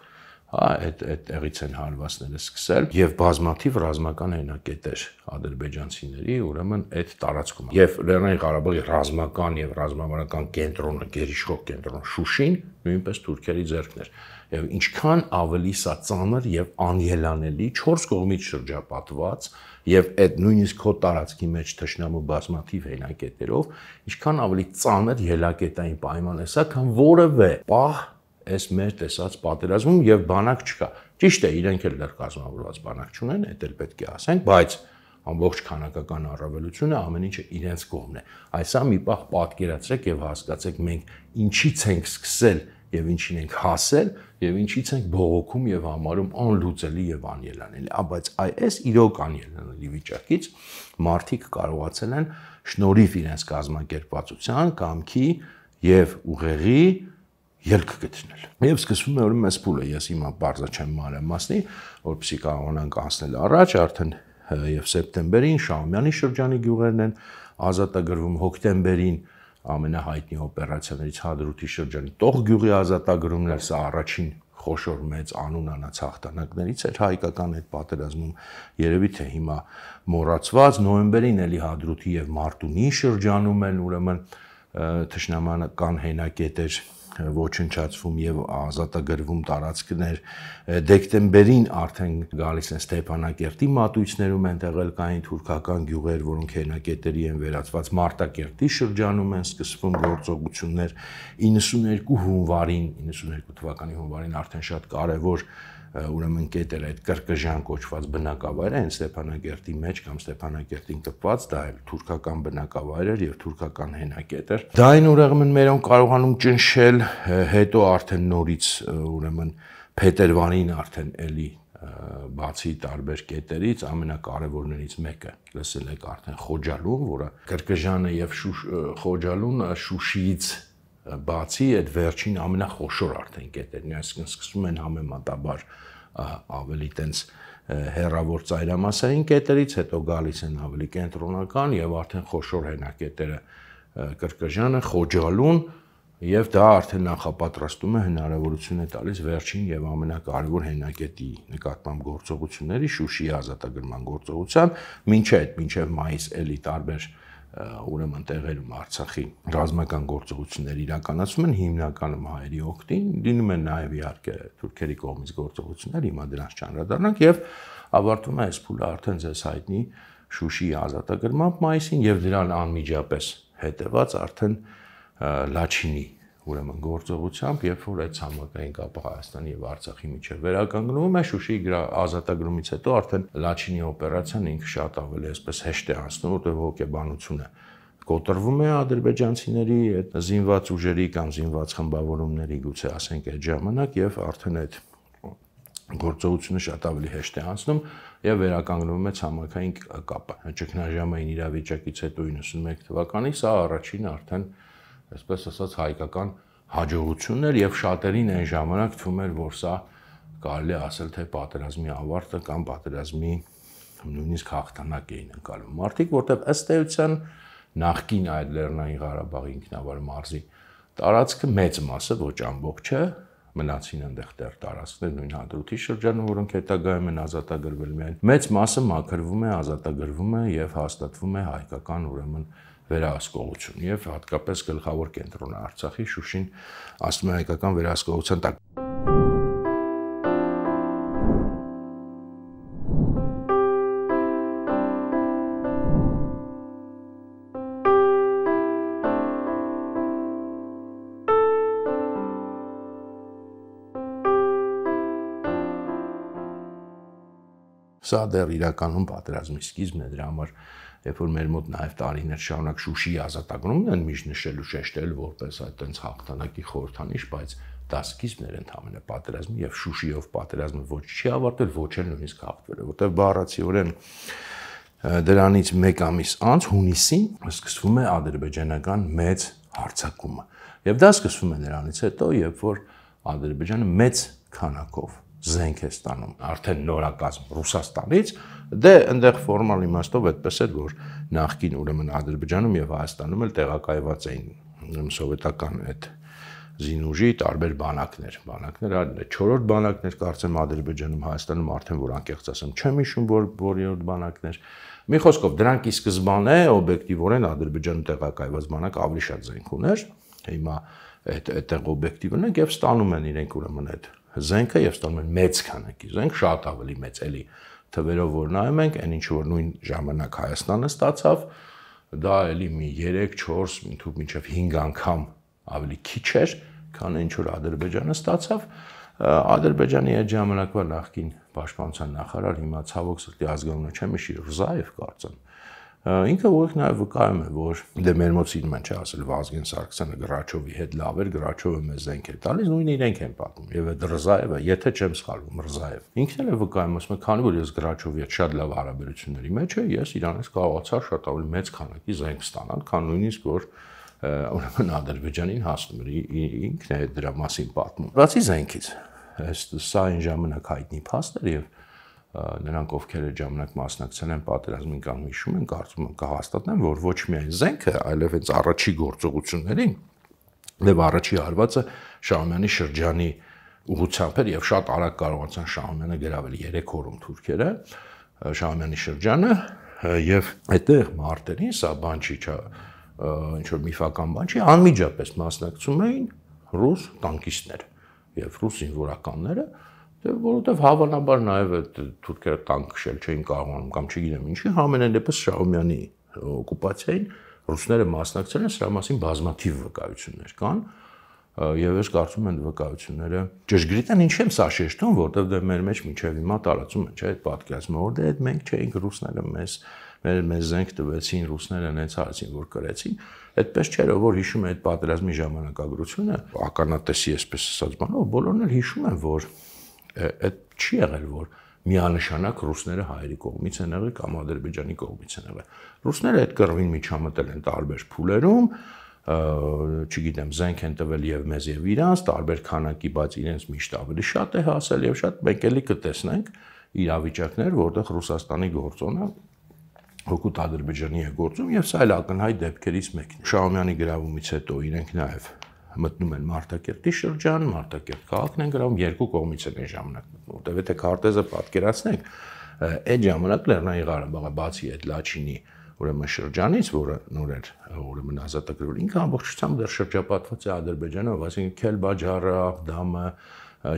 այդ տեղից են հարվածները սկսել եւ բազմաթիվ ռազմական հենակետեր ադրբեջանցիների ուրեմն այդ տարածքում եւ Լեռնային Ղարաբաղի ռազմական եւ ռազմավարական կենտրոնը, գերիշխող կենտրոնը Շուշին նույնպես թուրքերի ձեռքն էր եւ ինչքան ավելի սա ծանր եւ անելանելի 4 կողմից շրջապատված եւ այդ նույնիսկ քո տարածքի մեջ թշնամու բազմաթիվ հենակետերով ինչքան ավելի ծանր ելակետային պայման է սա, քան որևէ պահ այս մեր տեսած պատերազմում եւ բանակ չկա։ Ճիշտ է, իրենք էլ դեռ կազմավորված բանակ չունեն, դա էլ պետք է ասենք, բայց ամբողջ քանակական առավելությունը ամեն ինչը իրենց կողմն է։ Այսա մի պահ պատկերացրեք եւ հասկացեք մենք ինչից ենք սկսել եւ ինչին ենք հասել եւ ինչից ենք բողոքում եւ համարում անլուծելի եւ անելանելի։ Բայց այս իրոք անելանելի վիճակից մարդիկ կարողացել են շնորհիվ իրենց կազմակերպվածության, կամքի եւ ուղեղի ելք գտնել։ Եվ սկսվում է ուրեմն այս փուլը, ես հիմա բարձր չեմ մանրամասնի, որպեսզի կարողանանք անցնել առաջ, արդեն եւ սեպտեմբերին Շահումյանի շրջանի գյուղերն են ազատագրվում, հոկտեմբերին ամենահայտնի օպերացիաներից Հադրութի շրջանի Տող գյուղի ազատագրումն էր, սա առաջին խոշոր մեծ անունանաց հաղթանակներից էր հայկական այդ պատերազմում, երևի թե հիմա մոռացված, նոյեմբերին էլի Հադրութի եւ Մարտունի շրջանում են ուրեմն թշնամանական հենակետեր ոչնչացվում եւ ազատագրվում տարածքներ, դեկտեմբերին արդեն գալիս են Ստեփանակերտի մատույցներում են տեղել կային թուրքական գյուղեր, որոնք հենակետերի են վերածված, Մարտակերտի շրջանում են սկսվում գործողություններ, 92 հունվարին, 92 թվականի հունվարին արդեն շատ կարեւոր ուրեմն կետեր այդ կրկժան կոչված բնակավայրը են Ստեփանակերտի մեջ կամ Ստեփանակերտին կպված, դա էլ թուրքական բնակավայր էր եւ թուրքական հենակետ էր։ Դա այն ուրեմն մերոն կարողանում ճնշել, հետո արդեն նորից ուրեմն փետրվարին արդեն էլի բացի տարբեր կետերից ամենակարևորներից մեկը լսել եք արդեն Խոջալուն, որը կրկժանը եւ Խոջալուն Շուշիից բացի այդ վերջին ամենախոշոր արդեն կետերն, այսինքն սկսում են համեմատաբար ավելի տենց հեռավոր ծայրամասային կետերից, հետո գալիս են ավելի կենտրոնական եւ արդեն խոշոր հենակետերը կրկժանը, Խոջալուն եւ դա արդեն նախապատրաստում է հնարավորություն է տալիս վերջին եւ ամենակարևոր հենակետի նկատմամբ գործողությունների Շուշիի ազատագրման գործողության, մինչեւ մայիս էլի տարբեր ուրեմն տեղերում Արցախի ռազմական գործողություններ իրականացում են հիմնականում հայերի օգտին, լինում են նաև իհարկե թուրքերի կողմից գործողություններ, հիմա դրանց չանդրադառնանք եւ ավարտվում է այս փուլը արդեն ձեզ հայտնի Շուշիի ազատագրմամբ մայիսին եւ դրան անմիջապես հետեւած արդեն Լաչինի ուրեմն գործողությամբ, երբ որ այդ ցամաքային կապը Հայաստանի եւ Արցախի միջեւ վերականգնվում է, Շուշիի ազատագրումից հետո արդեն Լաչինի օպերացիան ինքը շատ ավելի այսպես հեշտ է անցնում, որտեղ հոգեբանությունը կոտրվում է ադրբեջանցիների այդ զինված ուժերի կամ զինված խմբավորումների, գուցե ասենք այդ ժամանակ, եւ արդեն այդ գործողությունը շատ ավելի հեշտ է անցնում եւ վերականգնվում է ցամաքային կապը։ Ճգնաժամային իրավիճակից հետո 91 թվականին սա առաջին արդեն այսպես ասած հայկական հաջողությունն էր եւ շատերին այն ժամանակ թվում էր, որ սա կարելի է ասել թե պատերազմի ավարտը կամ պատերազմի նույնիսկ հաղթանակ էին ընկալում։ Մարդիկ, որտեղ ըստ էության նախկին այդ Լեռնային Ղարաբաղի ինքնավար մարզի տարածքը մեծ մասը ոչ ամբողջ է, մնացին այնտեղ դեռ տարածքներ նույն Հադրութի շրջանում, որոնք հետագայում են ազատագրվել միայն։ Մեծ մասը մաքրվում է, ազատագրվում է եւ հաստատվում է հայկական ուրեմն վերահսկողություն եւ հատկապես գլխավոր կենտրոնը Արցախի Շուշին ասում է հայկական վերահսկողության տակ։ Սա դեռ իրականում պատերազմի սկիզբն է, դրա համար երբ որ մեր մոտ նաև տարիներ շարունակ Շուշիի ազատագրումն են միշտ նշելու շեշտել որպես այդտենց հաղթանակի խորհրդանիշ, բայց դա սկիզբն էր ընդհանրապես պատերազմի եւ Շուշիով պատերազմը ոչ չի ավարտվել, ոչ էլ նույնիսկ հաղթվել է, որտեղ բառացիորեն դրանից 1 ամիս անց հունիսին սկսվում է ադրբեջանական մեծ հարձակումը։ Եվ դա սկսվում է նրանից հետո, երբ որ Ադրբեջանը մեծ քանակով զենք է ստանում արդեն նորակազմ Ռուսաստանից, դե այնտեղ ֆորմալ իմաստով այդպես էր, որ նախկին ուրեմն Ադրբեջանում եւ Հայաստանում էլ տեղակայված էին սովետական այդ զինուժի տարբեր բանակներ, 4-րդ բանակներ կարծեմ Ադրբեջանում, Հայաստանում արդեն որ անկեղծ ասեմ չեմ հիշում, որ որիորդ բանակներ։ Մի խոսքով դրանք ի սկզբանե օբյեկտիվորեն Ադրբեջանում տեղակայված բանակ ավելի շատ զենք ուներ, հիմա այդտեղ օբյեկտիվն են եւ ստանում են իրենք ուրեմն այդ զենքը եւ ստանում են մեծ քանակի զենք, շատ ավելի մեծ, էլի թվերով որ նայում ենք, այն ինչ որ նույն ժամանակ Հայաստանը ստացավ, դա էլի մի 3-4, մինչև 5 անգամ ավելի քիչ էր, քան ինչ որ Ադրբեջանը ստացավ։ Ադրբեջանի այդ ժամանակվա նախկին պաշտպանության նախարար, հիմա ցավոք սրտի ազգանունը չեմ հիշի, Ռզաև կարծեմ, ինքը ուղիղ նաև վկայում է, որ դե մեր մոտ սիրում են ասել Վազգեն Սարգսյանը Գրաչովի հետ լավ էր, Գրաչովը մեզ զենք էր տալիս, նույն իրենք են պատմում։ Եվ այդ Ռզաևը, եթե չեմ սխալվում, Ռզաև, ինքն էլ է վկայում, ասում է, քանի որ ես Գրաչովի հետ շատ լավ հարաբերությունների մեջ եմ, ես իրանից կարողացա շատ ավելի մեծ քանակի զենք ստանալ, քան նույնիսկ որ ուրեմն Ադրբեջանին հասնում էր, ինքն է դրա մասին պատմում։ Բացի զենքից, սա այն ժամանակ հայտնի փաստ էր եւ նրանք ովքեր այդ ժամանակ մասնակցել են պատերազմին կամ հիշում են, կարծում եմ կհաստատեն, որ ոչ միայն զենքը, այլև հենց առաջի գործողություններին եւ առաջի հարվածը Շահումյանի շրջանի ուղղությամբ էր եւ շատ արագ կարողացան Շահումյանը գրավել 3 օրում թուրքերը Շահումյանի շրջանը եւ այդտեղ մարտերին սա բան չի, ինչ որ միֆական բան չի, անմիջապես մասնակցում էին ռուս տանկիստներ եւ ռուս զինվորականները, որովհետեւ հավանաբար նաեւ այդ թուրքերը տանկ քշել չէին կարողանում կամ չգիտեմ ինչի, համենայն դեպս Շահումյանի օկուպացիային ռուսները մասնակցել են, սրա մասին բազմաթիվ վկայություններ կան եւ ես կարծում եմ վկայությունները ճշգրիտ են, ինչ եմ սա շեշտում, որովհետեւ դե մեր մեջ մինչեւ հիմա տարածում են, չէ, այդ պատկերացումը, որ դե այդ մենք չէինք ռուսները մեզ զենք տվեցին, ռուսները նենց արեցին, որ կրեցին, այդպես չէր, որ հիշում է այդ պատերազմի ժամանակագրությունը, ականատեսի այսպես ասած բանով, բոլորն էլ հիշում են, որ այդ չի եղել, որ միանշանակ ռուսները հայերի կողմից են եղել կամ Ադրբեջանի կողմից են եղել։ Ռուսները այդ կռվին միջամտել են տարբեր փուլերում, չգիտեմ, զենք են տվել եւ մեզ եւ իրանց, տարբեր քանակի, բայց իրենց միշտ ավելի շատ է հասել եւ շատ մենք էլի կտեսնենք իրավիճակներ, որտեղ Ռուսաստանի գործոնը հօգուտ Ադրբեջանի է գործում եւ սա էլ ակնհայտ դեպքերից մեկն է։ Շահումյանի գրավումից հետո իրենք նաեւ մտնում են Մարտակերտի շրջան, Մարտակերտ քաղաքն են գրավում, երկու կողմից են այն ժամանակ մտնում, որտեղ եթե քարտեզը պատկերացնենք, այդ ժամանակ Լեռնային Ղարաբաղը բացի այդ Լաչինի ուրեմն շրջանից, որը նոր էր ուրեմն ազատագրվել, ինքը ամբողջությամբ դեռ շրջապատված է Ադրբեջանով, այսինքն Քելբաջարը, Աղդամը,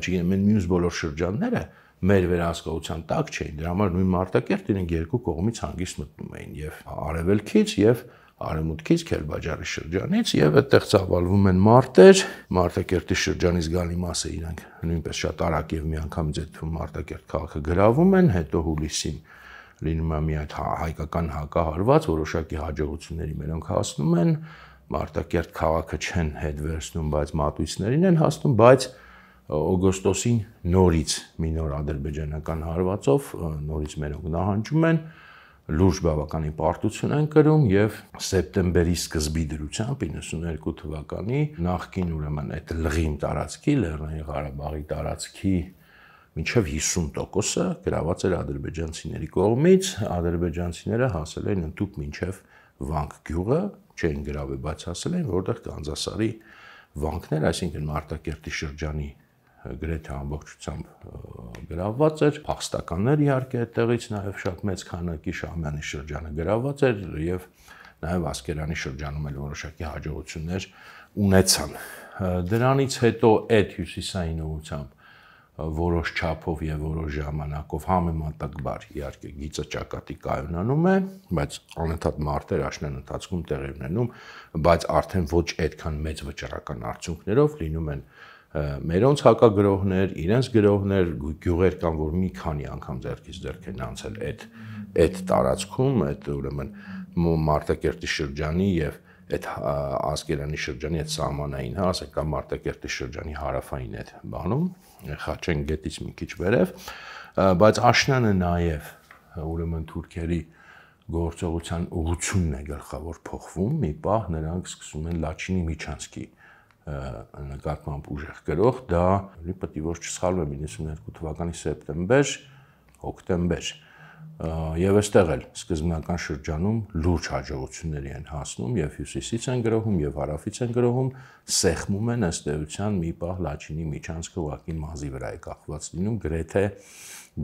չգիտեմ, մյուս բոլոր շրջանները մեր վերահսկողության տակ չէին, դրա համար նույն Մարտակերտ իրենք երկու կողմից հանգիստ մտնում էին եւ արևելքից եւ արևմուտքից Քելբաջարի շրջանից եւ այդտեղ ծավալվում են մարտեր, Մարտակերտի շրջանի զգալի մասը իրենք նույնպես շատ արագ եւ միանգամից այդ Մարտակերտ քաղաքը գրավում են, հետո հուլիսին լինում է մի այդ հայկական հակահարված, որոշակի հաջողությունների մերոնք հասնում են, Մարտակերտ քաղաքը չեն հետ վերցնում, բայց մատույցներին են հասնում, բայց օգոստոսին նորից մի նոր ադրբեջանական հարվածով նորից մերոնք նահանջում են, լուրջ բավականին պարտություն են կրում եւ սեպտեմբերի սկզբի դրությամբ 92 թվականի նախկին ուրեմն այդ լղիմ տարածքի, Լեռնային Ղարաբաղի տարածքի մինչև 50%-ը գրաված էր ադրբեջանցիների կողմից, ադրբեջանցիները հասել են ընդհուպ մինչև Վանք գյուղը, չեն գրավել, բայց հասել են, որտեղ Կանզասարի վանքներ, այսինքն Մարտակերտի շրջանի գրեթե ամբողջությամբ գրաված էր, փախստականներ իհարկե այդտեղից, նաև շատ մեծ քանակի Շահումյանի շրջանը գրաված էր եւ նաև Ասկերանի շրջանում էլ որոշակի հաջողություններ ունեցան։ Դրանից հետո այդ հյուսիսային ուղղությամբ որոշ չափով եւ որոշ ժամանակով համեմատակբար իհարկե գիծը ճակատի կայունանում է, բայց անընդհատ մարտեր աշնան ընթացքում տեղի ունենում, բայց արդեն ոչ այդքան մեծ վճռական արդյունքներով լինում են մերոնց հակագրողներ, իրենց գրողներ, գյուղեր կան, որ մի քանի անգամ ձեռքից ձեռք են անցել այդ տարածքում, այդ ուրեմն Մարտակերտի շրջանի եւ այդ Ասկերանի շրջանի այդ սահմանային, ասենք կամ Մարտակերտի շրջանի հարավային այդ բանում, Խաչեն գետից մի քիչ վերև, բայց աշնանը նաև ուրեմն թուրքերի գործողության ուղղությունն է գլխավոր փոխվում, մի պահ նրանք սկսում են Լաչինի Միչանսկի նկատմամբ ուժեղ գրող, դա պետք է որ չսխալվեմ 92 թվականի սեպտեմբեր, հոկտեմբեր եւ այստեղ էլ սկզբնական շրջանում լուրջ հաջողությունների են հասնում եւ հյուսիսից են գրոհում եւ հարավից են գրոհում, սեղմում են ըստ էության մի պահ Լաչինի Միչանսկը ուղղակի մազի վրա է կախված լինում,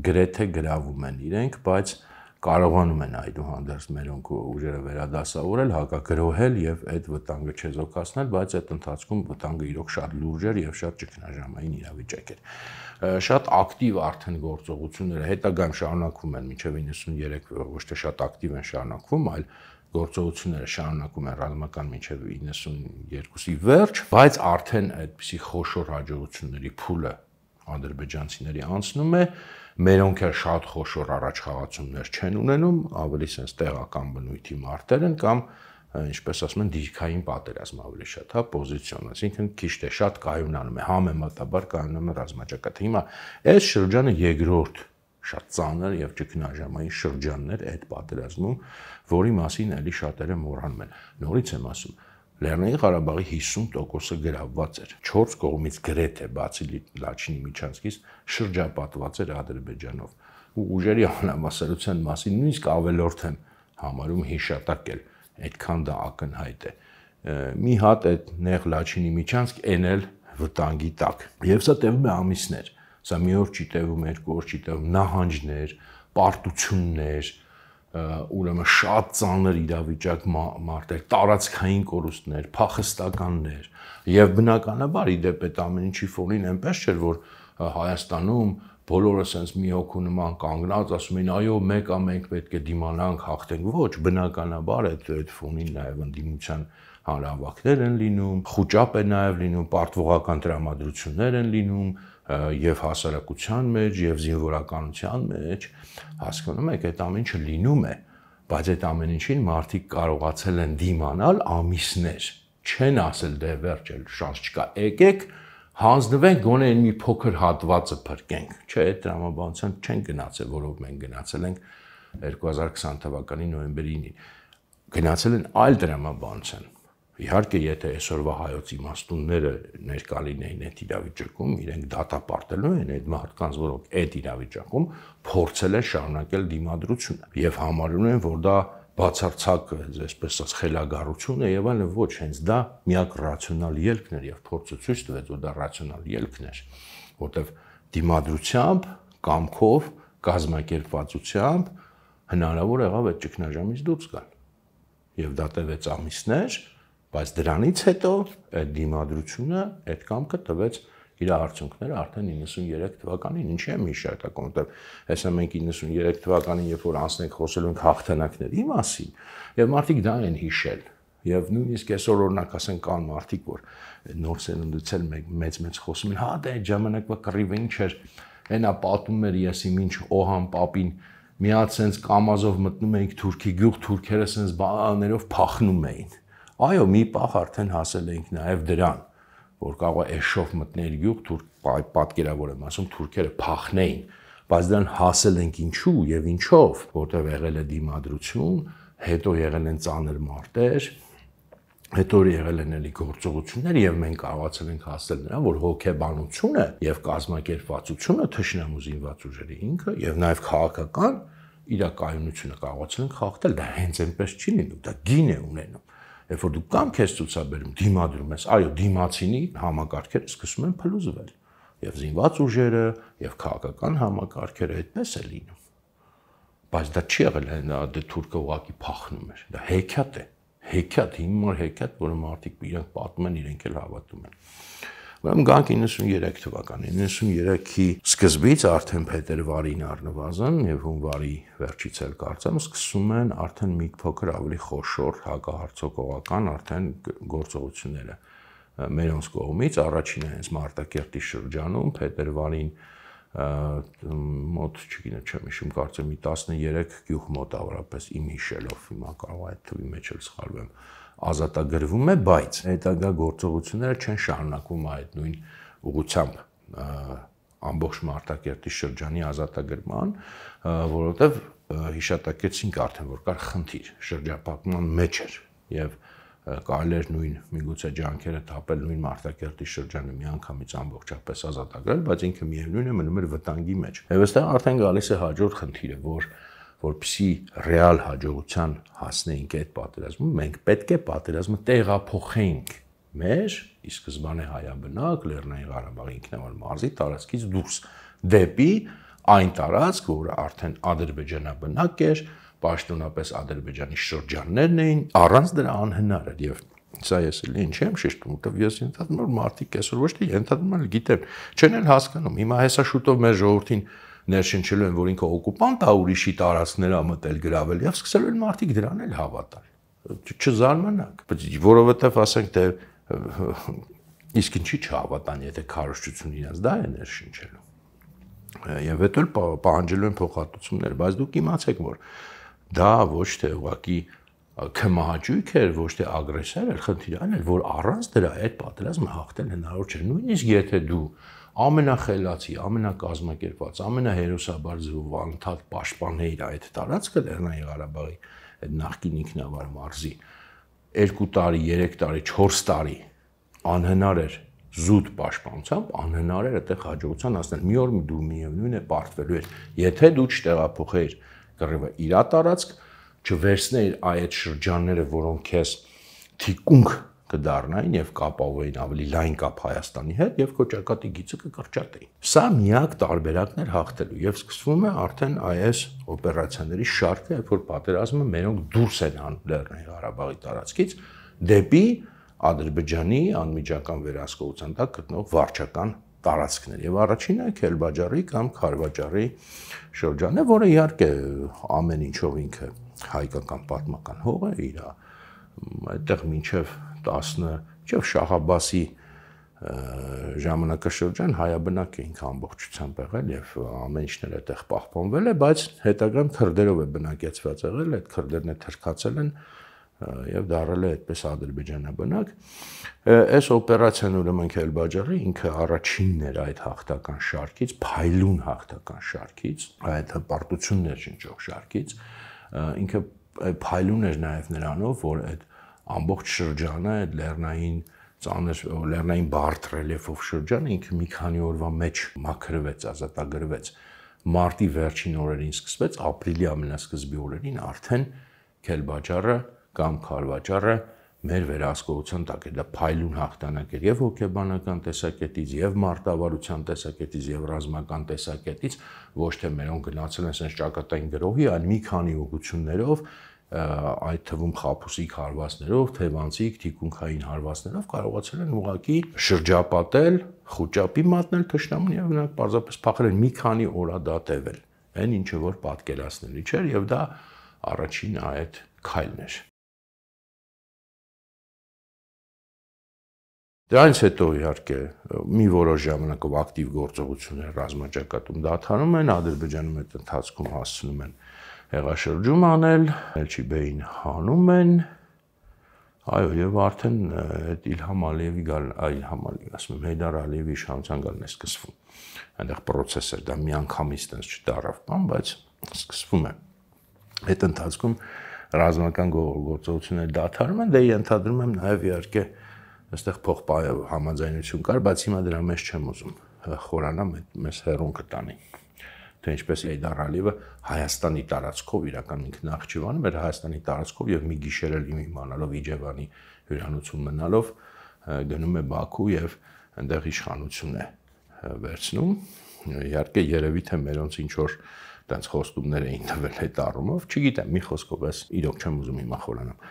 գրեթե գրավում են իրենք, բայց կարողանում են այդուհանդերձ մերոնք ուժերը վերադասավորել, հակագրոհել եւ այդ վտանգը չեզոքացնել, բայց այդ ընթացքում վտանգը իրոք շատ լուրջ էր եւ շատ ճգնաժամային իրավիճակ էր։ Շատ ակտիվ արդեն գործողությունները հետագայում շարունակվում են մինչև 93, ոչ թե շատ ակտիվ են շարունակվում, այլ գործողությունները շարունակում են ռազմական մինչև 92-ի վերջ, բայց արդեն այդպիսի խոշոր հաջողությունների փուլը ադրբեջանցիների անցնում է, մերոնք էլ շատ խոշոր առաջխաղացումներ չեն ունենում, ավելի sense տեղական բնույթի մարտեր են կամ ինչպես ասում են դիրքային պատերազմ ավելի շատ, հա, պոզիցիոն, այսինքն քիչ թե շատ կայունանում է, համեմատաբար կայունանում է ռազմաճակատը։ Հիմա այս շրջանը երկրորդ շատ ծանր եւ ճգնաժամային շրջանն էր այդ պատերազմում, որի մասին էլի շատերը մոռանում են։ Նորից եմ ասում, Լեռնային Ղարաբաղի 50%-ը գրավված էր, 4 կողմից գրեթե բացի Լաչինի Միչանսկից շրջապատված էր Ադրբեջանով։ Ու ուժերի անհամասարության մասին նույնիսկ ավելորդ եմ համարում հիշատակել, այդքան դա ակնհայտ է։ Մի հատ այդ նեղ Լաչինի Միչանսկ էնել վտանգի տակ։ Եվ սա տևում է ամիսներ։ Սա մի օր չի տևում, երկու օր չի տևում, նահանջներ, պարտություններ, ուրեմն շատ ծանր իրավիճակ մարտեր, տարածքային կորուստներ, փախստականներ եւ բնականաբար իդեպ այդ ամեն ինչի ֆոնին այնպես չէր որ Հայաստանում բոլորը sense մի հոգու նման կանգնած ասում են այո մեկ է մենք պետք է դիմանանք հաղթենք ոչ բնականաբար այդ ֆոնին նաեւ ընդդիմության հանրահավաքներ են լինում, խոճապ է նաեւ լինում, պարտվողական տրամադրություններ են լինում եւ հասարակության մեջ եւ զինվորականության մեջ, հասկանում եք, այդ ամեն ինչը լինում է, բայց այդ ամեն ինչին մարդիկ կարողացել են դիմանալ ամիսներ, չեն ասել դե վերջ էլ շանս չկա, եկեք հանձնվենք գոնե մի փոքր հատվածը փրկենք, չէ, այդ տրամաբանության չեն գնացել, որով մենք գնացել ենք 2020 թվականի նոյեմբերի 9-ին, գնացել են այլ տրամաբանության։ Իհարկե, եթե այսօրվա հայոց իմաստունները ներկա լինեին այդ իրավիճակում, իրենք դատապարտելու են այդ մարդկանց, որոնք այդ իրավիճակում փորձել են շարունակել դիմադրությունը եւ համարում են, որ դա բացարձակ, այսպես ասած, խելագարություն է եւ այլն, ոչ, հենց դա միակ ռացիոնալ ելքն էր եւ փորձը ցույց տվեց, որ դա ռացիոնալ ելքն էր, որտեւ դիմադրությամբ, կամքով, կազմակերպվածությամբ հնարավոր եղավ այդ ճգնաժամից դուրս գալ։ Եվ դա տևեց ամիսներ, բայց դրանից հետո այդ դիմադրությունը, այդ կամքը տվեց իր արդյունքները արդեն 93 թվականին, ինչի եմ հիշատակում, որտեղ հեսա մենք 93 թվականին, երբ որ անցնենք խոսելու ենք հաղթանակների մասին, եւ մարդիկ դա են հիշել, եւ նույնիսկ այսօր օրինակ ասեն կան մարդիկ, որ նոր սերունդից էլ մեծ խոսում են, հա դա այդ ժամանակվա կռիվը ինչ էր, այնա պատում էր եսի ինչ Օհան պապին միած sense կամազով մտնում էինք Թուրքի գյուղ, թուրքերը sense բանալներով փախնում էին։ Այո, մի պահ արդեն հասել էինք նաև դրան, որ կարող է էշով մտնել գյուղ, պատկերավոր եմ ասում, թուրքերը փախնեին, բայց դրան հասել ենք ինչու եւ ինչով, որտեղ եղել է դիմադրություն, հետո եղել են ծանր մարտեր, հետո եղել են էլի գործողություններ եւ մենք կարողացել ենք հասնել նրան, որ հոգեբանությունը եւ կազմակերպվածությունը թշնամու զինված ուժերի ինքը եւ նաեւ քաղաքական իրակայունությունը կարողացել ենք խախտել, դա հենց այնպես չի լինում, դա գին է ունենում։ Երբ որ դու կամ քեզ ցուցաբերում, դիմադրում ես, այո, դիմացինի համակարգերը սկսում են փլուզվել եւ զինված ուժերը եւ քաղաքական համակարգերը այդպես է լինում։ Բայց դա չի եղել, դա թուրքը ուղղակի փախնում էր, դա հեքիաթ է, հեքիաթ, հիմար հեքիաթ, որը մարդիկ իրենք պատմում են, իրենք էլ հավատում են։ Ուրեմն գանք 93 թվականին, 93-ի սկզբից արդեն փետրվարին առնվազն եւ հունվարի վերջից էլ կարծեմ սկսում են արդեն մի փոքր ավելի խոշոր հակահարձակողական արդեն գործողությունները մերոնց կողմից, առաջինը հենց Մարտակերտի շրջանում փետրվարին մոտ, չգիտեմ, չեմ հիշում, կարծեմ 13 գյուղ մոտավորապես իմ հիշելով, հիմա կարող է այդ թվի մեջ էլ սխալվեմ, ազատագրվում է, բայց հետագա գործողությունները չեն շարունակվում այդ նույն ուղղությամբ ամբողջ Մարտակերտի շրջանի ազատագրման, որովհետև հիշատակեցինք արդեն, որ կար խնդիր շրջափակման մեջ էր եւ կարելի էր նույն միգուցե ջանքերը տապել նույն Մարտակերտի շրջանը միանգամից ամբողջապես ազատագրել, բայց ինքը միևնույն է մնում էր վտանգի մեջ։ Եվ այստեղ արդեն գալիս է հաջորդ խնդիրը, որպեսզի ռեալ հաջողության հասնեինք այդ պատերազմում, մենք պետք է պատերազմը տեղափոխենք մեր ի սկզբանե հայաբնակ Լեռնային Ղարաբաղի ինքնավար մարզի տարածքից դուրս դեպի այն տարածք, որը արդեն ադրբեջանաբնակ էր, պաշտոնապես Ադրբեջանի շրջաններն էին, առանց դրա անհնար էր եւ սա ես էլ ինչ եմ շեշտում, որտեվ ես ենթադրում եմ մարդիկ այսօր ոչ թե ենթադրում են, գիտեն, չեն էլ հասկանում։ Հիմա հեսա շուտով մեր ժողովրդին ներշնչելու են, որ ինքը օկուպանտ է, ուրիշի տարածքներ մտել գրավել եւ սկսելու են մարդիկ դրան էլ հավատալ։ Չզարմանաք, որովհետեւ ասենք թե իսկ ինչի չհավատան, եթե քարոզչությունը իրենց դա է ներշնչելու։ Եվ հետո պահանջելու են փոխհատուցումներ, բայց դուք իմացեք, որ դա ոչ թե ուղղակի քմահաճույք էր, ոչ թե ագրեսիա էր, խնդիրը այն էր, որ առանց դրա այդ պատերազմը հաղթել հնարավոր չէ։ Նույնիսկ եթե դու ամենախելացի, ամենակազմակերպված, ամենահերոսաբար ձևով անընդհատ պաշտպանեիր այդ տարածքը Լեռնային Ղարաբաղի այդ նախկին ինքնավար մարզի 2 տարի, 3 տարի, 4 տարի անհնար էր զուտ պաշտպանությամբ, անհնար էր այդտեղ հաջողության հասնել։ Մի օր դու միևնույն է պարտվելու էր, եթե դու չտեղափոխեիր կռիվը իր տարածք, չվերցնեիր այդ շրջանները, որոնք քեզ թիկունք կդառնային եւ կապավեին ավելի լայն կապ Հայաստանի հետ եւ քո ճակատի գիծը կկրճատեին։ Սա միակ տարբերակն էր հաղթելու եւ սկսվում է արդեն այս օպերացիաների շարքը, երբ որ պատերազմը մերոնք դուրս են անում Լեռնային Ղարաբաղի տարածքից դեպի Ադրբեջանի անմիջական վերահսկողության տակ գտնող վարչական տարածքներ եւ առաջինը Քելբաջարի կամ Քարվաճարի շրջանն է, որը իհարկե ամեն ինչով ինքը հայկական պատմական հող է իր այդտեղ մինչև 10 Շահաբասի ժամանակաշրջան հայաբնակ է ինքը ամբողջությամբ եղել եւ ամեն ինչն էլ այդտեղ պահպանվել է, բայց հետագան քրդերով է բնակեցված եղել, այդ քրդերն է թրքացել են եւ դարել է այդպես ադրբեջանաբնակ։ Այս օպերացիան ուրեմն Քելբաջարի ինքը առաջինն էր այդ հաղթական շարքից, փայլուն հաղթական շարքից, այդ հպարտություններ շնչող շարքից, ինքը փայլուն էր նաեւ նրանով, որ այդ ամբողջ շրջանը, այդ լեռնային բարդ ռելիեֆով շրջանը ինքը մի քանի օրվա մեջ մաքրվեց, ազատագրվեց։ Մարտի վերջին օրերին սկսվեց, ապրիլի ամենասկզբի օրերին արդեն Քելբաջարը կամ Քարվաճարը մեր վերահսկողության տակ է, դա փայլուն հաղթանակ էր եւ հոգեբանական տեսակետից, եւ մարտավարության տեսակետից, եւ ռազմական տեսակետից, ոչ թե մերոնք գնացել են sense ճակատային գրոհի, այլ մի քանի ուղղություններով այդ թվում խաբուսիկ հարվածներով, թևանցիկ, թիկունքային հարվածներով կարողացել են ուղղակի շրջապատել, խուճապի մատնել թշնամուն եւ նրանք պարզապես փախել են մի քանի օր դա տևել։ Այն ինչը որ պատկերացնելի չէր եւ դա առաջին այդ քայլն էր։ Դրանից հետո իհարկե մի որոշ ժամանակով ակտիվ գործողություններ ռազմաճակատում դադարում են, Ադրբեջանում այդ ընթացքում հասցնում են հեղաշրջում անել, Էլչիբեին հանում են, այո, եւ արդեն այդ Իլհամ Ալիևի ասում եմ, Հեյդար Ալիևի իշխանության գալն է սկսվում։ Այնտեղ process էր, դա միանգամից տենց չդարավ, բայց սկսվում է։ Այդ ընթացքում ռազմական գործողությունները դադարում են, դե ենթադրում եմ նաեւ իհարկե այստեղ համաձայնություն կար, բայց հիմա դրա մեջ չեմ ուզում խորանամ, մեզ հեռուն կտանի։ Թե ինչպես Հեյդար Ալիևը Հայաստանի տարածքով իրական ինքն Նախճիվանում էր Հայաստանի տարածքով եւ մի գիշեր էլ իմանալով Իջևանի հյուրանոցում մնալով գնում է Բաքու եւ այնտեղ իշխանություն է վերցնում։ Իհարկե երևի թե մերոնց ինչ որ տենց խոստումներ էին տվել այդ առումով, չգիտեմ, մի խոսքով էս իրոք չեմ ուզում հիմա խորանամ։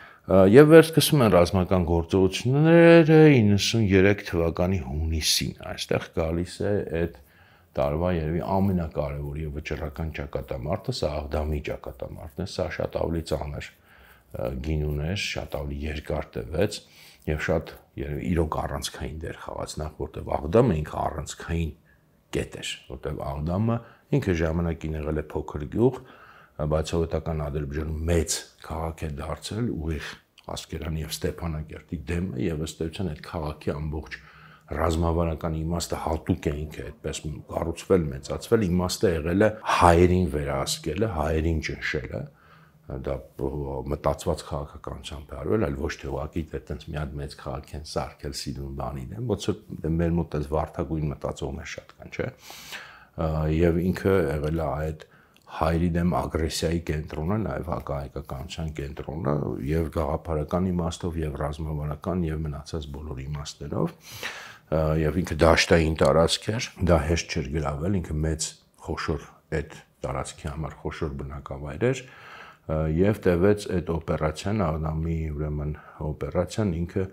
Եվ վերսկսում են ռազմական գործողությունները 93 թվականի հունիսին։ Այստեղ գալիս է այդ տարվա երևի ամենակարևոր եւ վճռական ճակատամարտը, սա Աղդամի ճակատամարտն է, սա շատ ավելի ծանր գինուն էր, շատ ավելի երկար տևեց եւ շատ երևի իրոք առանցքային դեր խաղաց, նախ որտեղ Աղդամը ինքը առանցքային կետ էր, որտեղ Աղդամը ինքը ժամանակին եղել է փոքր գյուղ, բայց սովետական Ադրբեջանում մեծ քաղաք է դարձել ուղիղ Ասկերանի եւ Ստեփանակերտի դեմը եւ ըստ էության այդ քաղաքի ամբողջ ռազմավարական իմաստը հատուկ է ինքը այդպես կառուցվել, մեծացվել, իմաստը եղել է հայերին վերահսկելը, հայերին ճնշելը, դա մտածված քաղաքականությամբ է արվել, այլ ոչ թե ուղղակի այդպես մի հատ մեծ քաղաք են սարքել սիրուն բանի դեմ, ոնց որ մեր մոտ այս վարդագույն մտածողներ շատ կան, չէ՞։ Եվ ինքը եղել է այդ հայերի դեմ ագրեսիայի կենտրոնը, նաև հակահայկականության կենտրոնը եւ գաղափարական իմաստով եւ ռազմավարական եւ մնացած բոլոր իմաստներով եւ ինքը դաշտային տարածք էր, դա հեշտ չէր գրավել, ինքը մեծ խոշոր այդ տարածքի համար խոշոր բնակավայր էր եւ տևեց այդ օպերացիան, Աղդամի ուրեմն օպերացիան ինքը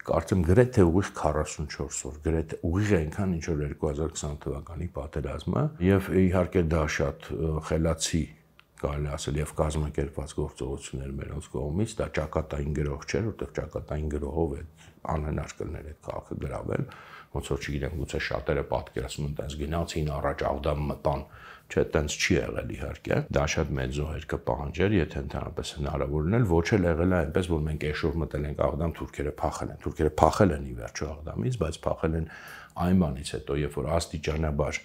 կարծեմ գրեթե ուղիղ 44 օր, գրեթե ուղիղ այնքան ինչ որ 2020 թվականի պատերազմը եւ իհարկե դա շատ խելացի կարելի ասել եւ կազմակերպված գործողություններ մերոնց կողմից, դա ճակատային գրող չէր, որտեղ ճակատային գրողով է անհնար կլներ այդ քաղաքը գրավել, ոնց որ չգիտեմ, գուցե շատերը պատկերացնում են, տենց գնացին առաջ Աղդամ մտան, չէ, տենց չի եղել իհարկե, դա շատ մեծ զոհեր կպահանջեր, եթե ընդհանրապես հնարավոր լինել, ոչ էլ եղել է այնպես, որ մենք այսօր մտել ենք Աղդամ, թուրքերը փախել են ի վերջո Աղդամից, բայց փախել են այն բանից հետո, երբ որ աստիճանաբար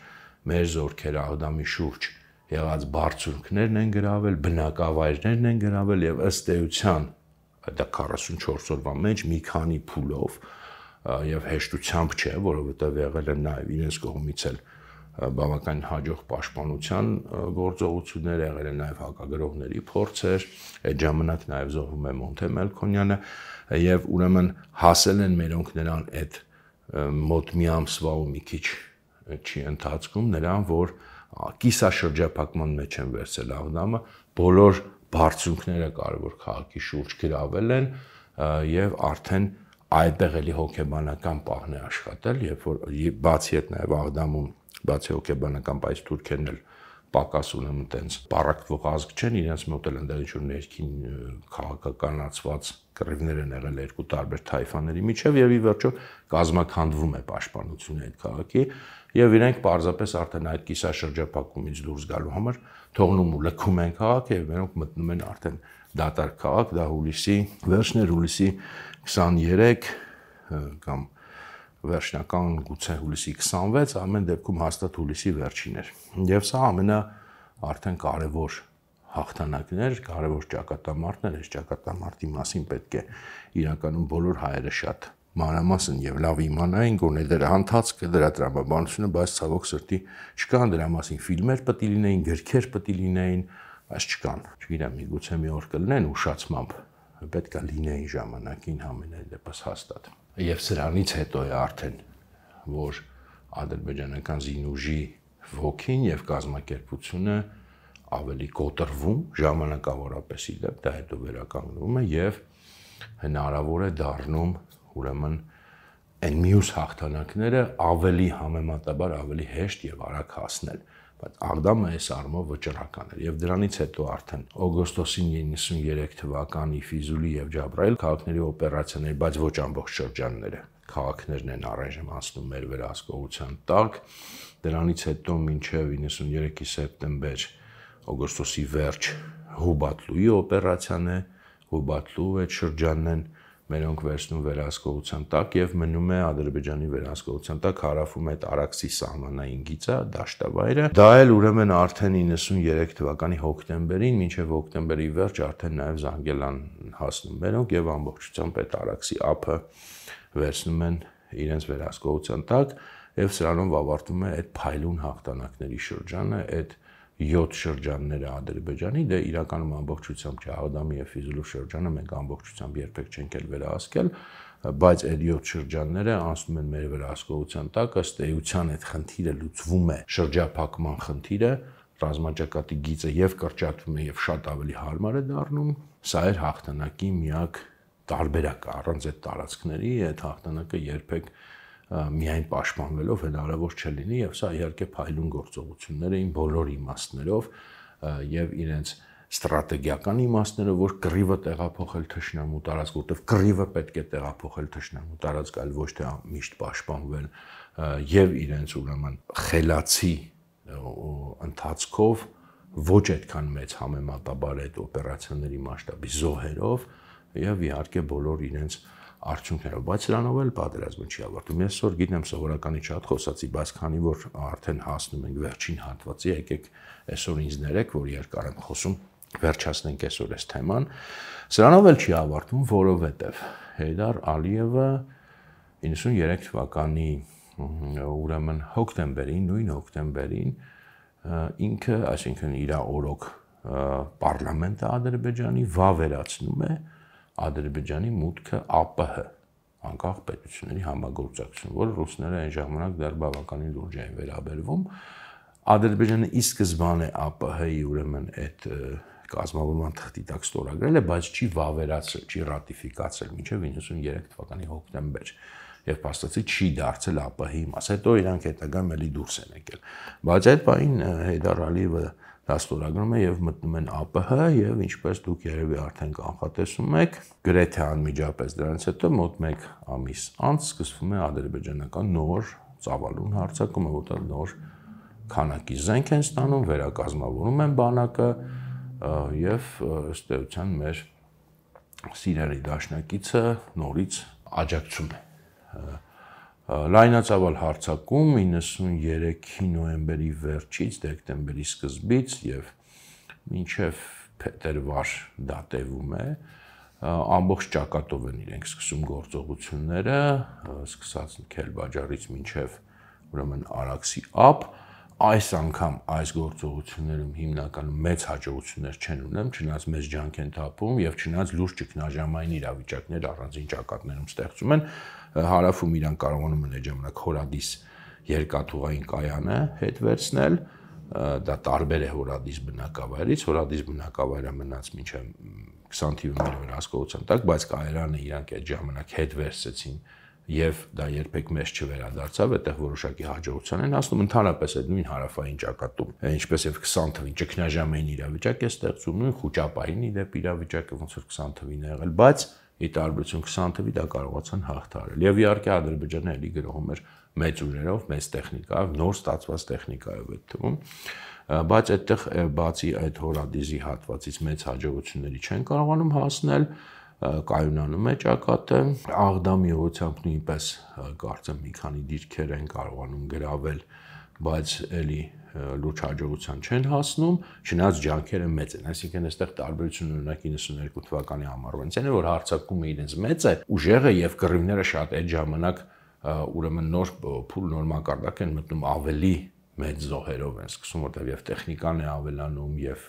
մեր զորքերը Աղդամի շուրջ եղած բարձունքներն են գրավել, բնակավայրներն են գրավել եւ ըստ էության դա 44 օրվա մեջ մի քանի փուլով եւ հեշտությամբ չէ, որովհետեւ եղել են նաեւ իրենց կողմից էլ բավական հաջող պաշտպանության գործողություններ, եղել են նաեւ հակագրողների փորձեր, այդ ժամանակ նաեւ զոհվում է Մոնթե Մելքոնյանը եւ ուրեմն հասել են մերոնք նրան այդ մոտ մի ամսվա ու մի քիչ չի ընթացքում նրան, որ կիսաշրջափակման մեջ են վերցել Աղդամը, բոլոր բարձունքները կարևոր քաղաքի շուրջ գրավել են եւ արդեն այդտեղ էլի հոգեբանական պահն է աշխատել, երբ որ բացի այդ նաեւ Աղդամում բացի հոգեբանական բայց թուրքերն էլ պակաս ունեն տենց պարակվող ազգ չեն, իրենց մոտ էլ այնտեղ ինչ որ ներքին քաղաքականացված կռիվներ են եղել երկու տարբեր թայֆաների միջև եւ ի վերջո կազմակերպվում է պաշտպանությունը այդ քաղաքի եւ իրենք պարզապես արդեն այդ կիսաշրջափակումից դուրս գալու համար թողնում ու լքում են քաղաքը եւ նրանք մտնում են արդեն դատարկ քաղաք, դա հուլիսի վերջն էր, հուլիսի 23 կամ վերջնական գուցե հուլիսի 26, ամեն դեպքում հաստատ հուլիսի վերջին էր։ Եվ սա արդեն կարևոր հաղթանակներ, կարևոր ճակատամարտներ, այս ճակատամարտի մասին պետք է իրականում բոլոր հայերը շատ մանրամասն եւ լավ իմանային, գոնե դրա ընթացքը, դրա տրամաբանությունը, բայց ցավոք սրտի չկան դրա մասին ֆիլմեր պետք է լինեին, գրքեր պետք է լինեին, բայց չկան։ Չգիտեմ, միգուցե մի օր կլինեն ուշացմամբ, պետք է լինեին ժամանակին համենայն դեպս հաստատ։ Եվ սրանից հետո է արդեն, որ ադրբեջանական զինուժի ոգին եւ կազմակերպությունը ավելի կոտրվում ժամանակավորապես իդեպ դա հետո վերականգնվում է եւ հնարավոր է դառնում ուրեմն այն մյուս հաղթանակները ավելի համեմատաբար ավելի հեշտ եւ արագ հասնել, բայց Աղդամը այս առումով վճռական էր եւ դրանից հետո արդեն օգոստոսին 93 թվականի Ֆիզուլի եւ Ջաբրայել քաղաքների օպերացիաների, բայց ոչ ամբողջ շրջանները քաղաքներն են առայժմ անցնում մեր վերահսկողության տակ, դրանից հետո մինչեւ 93-ի սեպտեմբեր օգոստոսի վերջ Հուբատլուի օպերացիան է, Հուբատլու այդ շրջանն են մերոնք վերցնում վերահսկողության տակ եւ մնում է Ադրբեջանի վերահսկողության տակ հարավում այդ Արաքսի սահմանային գիծը, դաշտավայրը։ Դա էլ ուրեմն արդեն 93 թվականի հոկտեմբերին, մինչեւ հոկտեմբերի վերջ արդեն նաեւ Զանգելան հասնում մերոնք եւ ամբողջությամբ այդ Արաքսի ափը վերցնում են իրենց վերահսկողության տակ եւ սրանով ավարտվում է այդ փայլուն հաղթանակների շրջանը, այդ 7 շրջանները Ադրբեջանի, դե իրականում ամբողջությամբ չէ, Աղդամի եւ Ֆիզուլու շրջանը մենք ամբողջությամբ երբեք չենք վերահսկել, բայց այդ 7 շրջանները անցնում են մեր վերահսկողության տակ, ըստ էության այդ խնդիրը լուծվում է, շրջափակման խնդիրը, ռազմաճակատի գիծը եւ կրճատվում է եւ շատ ավելի հարմար է դառնում, սա էր հաղթանակի միակ տարբերակը, առանց այդ տարածքների այդ հաղթանակը երբեք միայն պաշտպանվելով հնարավոր չլինի եւ սա իհարկե փայլուն գործողություններ էին բոլոր իմաստներով եւ իրենց ստրատեգիական իմաստներով, որ կռիվը տեղափոխել թշնամու տարածք, որտեղ կռիվը պետք է տեղափոխել թշնամու տարածք, այլ ոչ թե միշտ պաշտպանվել եւ իրենց ուրեմն խելացի ընթացքով ոչ այդքան մեծ համեմատաբար այդ օպերացիաների մասշտաբի զոհերով եւ իհարկե բոլոր իրենց արդյունքներով, բայց սրանով էլ պատերազմը չի ավարտվում։ Ես այսօր գիտեմ սովորականի շատ խոսացի, բայց քանի որ արդեն հասնում ենք վերջին հատվածի, եկեք այսօր ինձ ներեք, որ երկար եմ խոսում, վերջացնենք այսօր այս թեման։ Սրանով էլ չի ավարտվում, որովհետև Հեյդար Ալիևը 93 թվականի ուրեմն հոկտեմբերին, նույն հոկտեմբերին ինքը, այսինքն իր օրոք պարլամենտը Ադրբեջանի վավերացնում է Ադրբեջանի մուտքը ԱՊՀ, անկախ պետությունների համագործակցություն, որ ռուսները այն ժամանակ դեռ բավականին լուրջ էին վերաբերվում։ Ադրբեջանը ի սկզբանե ԱՊՀ-ի ուրեմն այդ կազմավորման թղթի տակ ստորագրել է, բայց չի վավերացրել, չի ռատիֆիկացրել մինչև 93 թվականի հոկտեմբեր եւ փաստացի չի դարձել ԱՊՀ-ի մաս։ Հետո իրանք հետագայում էլի դուրս են եկել։ Բայց այդ պահին Հեյդար Ալիևը դա ստորագրում է եւ մտնում են ԱՊՀ եւ ինչպես դուք երևի արդեն կանխատեսում եք, գրեթե անմիջապես դրանից հետո մոտ 1 ամիս անց սկսվում է ադրբեջանական նոր ծավալուն հարձակումը, որտեղ նոր քանակի զենք են ստանում, վերակազմավորում են բանակը եւ ըստ էության մեր Սիրիայի դաշնակիցը նորից աջակցում է։ Լայնածավալ հարձակում 93-ի նոյեմբերի վերջից, դեկտեմբերի սկզբից եւ մինչեւ փետրվար դա տևում է, ամբողջ ճակատով են իրենք սկսում գործողությունները, սկսած Քելբաջարից մինչեւ ուրեմն Արաքսի ափ, այս անգամ այս գործողություններում հիմնականում մեծ հաջողություններ չեն ունեմ, չնայած մեծ ջանք են թափում եւ չնայած լուրջ ճգնաժամային իրավիճակներ առանձին ճակատներում ստեղծում են, հարավում իրան կարողանում են այդ ժամանակ Հորադիս երկաթուղային կայանը հետ վերցնել, դա տարբեր է Հորադիս բնակավայրից, Հորադիս բնակավայրը մնաց մինչև 20 թիվի մեր վերահսկողության տակ, բայց կայարանը իրանք այդ ժամանակ հետ վերցեցին եւ դա երբեք մեզ չվերադարձավ, այդտեղ որոշակի հաջողության են հասնում ընդհանրապես այդ նույն հարավային ճակատում, ինչպես եւ 20 թվին ճգնաժամային իրավիճակ է ստեղծում, նույն Խուճապային իդեպ իրավիճակը ոնց որ 20 թվին է եղել, բայց ի տարբերություն 20 թվի դա կարողացան հաղթահարել։ Եվ իհարկե Ադրբեջանը էլի գրողում էր մեծ ուժերով, մեծ տեխնիկայով, նոր ստացված տեխնիկայով այդ թվում, բայց այդտեղ բացի այդ Հորադիզի հատվածից մեծ հաջողությունների չեն կարողանում հասնել, կայունանում է ճակատը, Աղդամի ուղղությամբ նույնպես կարծեմ մի քանի դիրքեր են կարողանում գրավել, բայց էլի լուրջ հաջողության չեն հասնում, չնայած ջանքերը մեծ են, այսինքն այստեղ տարբերությունը օրինակ 92 թվականի ամառվանից այն է, որ հարձակումը իրենց մեծ է, ուժեղը եւ կռիվները շատ այդ ժամանակ ուրեմն նոր փուլ, նոր մակարդակ են մտնում, ավելի մեծ զոհերով են սկսում, որտեղ եւ տեխնիկան է ավելանում եւ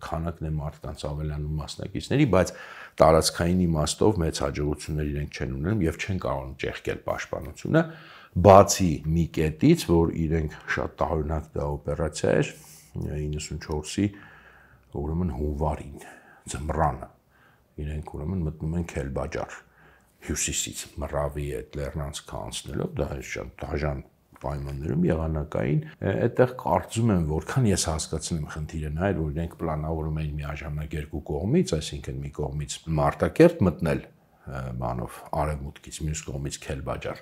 քանակն է մարդկանց ավելանում մասնակիցների, բայց տարածքային իմաստով մեծ հաջողություններ իրենք չեն ունենում եւ չեն կարող ճեղքել պաշտպանությունը, բացի մի կետից, որ իրենք շատ տարօրինակ դա օպերացիա էր 94-ի ուրեմն հունվարին, ձմռանը իրենք ուրեմն մտնում են Քելբաջար հյուսիսից մռավի այդ լեռնանցքը անցնելով, դա շատ դաժան պայմաններում եղանակային, այդտեղ կարծում եմ, որքան ես հասկացնում եմ խնդիրը նա էր, որ իրենք պլանավորում էին միաժամանակ երկու կողմից, այսինքն մի կողմից Մարտակերտ մտնել բանով արևմուտքից, մյուս կողմից Քելբաջար,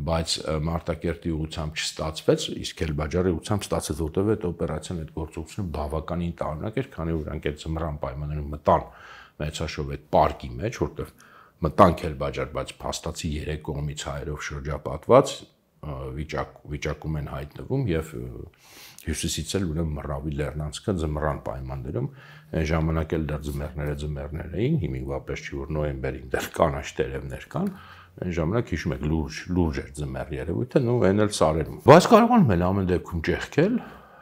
բայց Մարտակերտի ուղղությամբ չստացվեց, իսկ Քելբաջարի ուղղությամբ ստացեց, որտեղ այդ օպերացիան, այդ գործողությունը բավականին տարօրինակ էր, քանի որ իրենք այդ ձմռան պայմաններում մտան մեծաշով այդ պարկի մեջ, որտեղ մտան Քելբաջար, բայց փաստացի երեք կողմից հայերով շրջապատված վիճակում են հայտնվում եւ հյուսիսից էլ ուրեմն մռավի լեռնանցքը ձմռան պայմաններում այն ժամանակ էլ դեռ ձմեռները էին, հիմիկվապես չի որ նոյեմբերին դեռ կանաչ տերևներ կան, այն ժամանակ հիշում եք լուրջ էր ձմեռ երևույթը, նո այն էլ սարերում։ Բայց կարողանում են ամեն դեպքում ճեղքել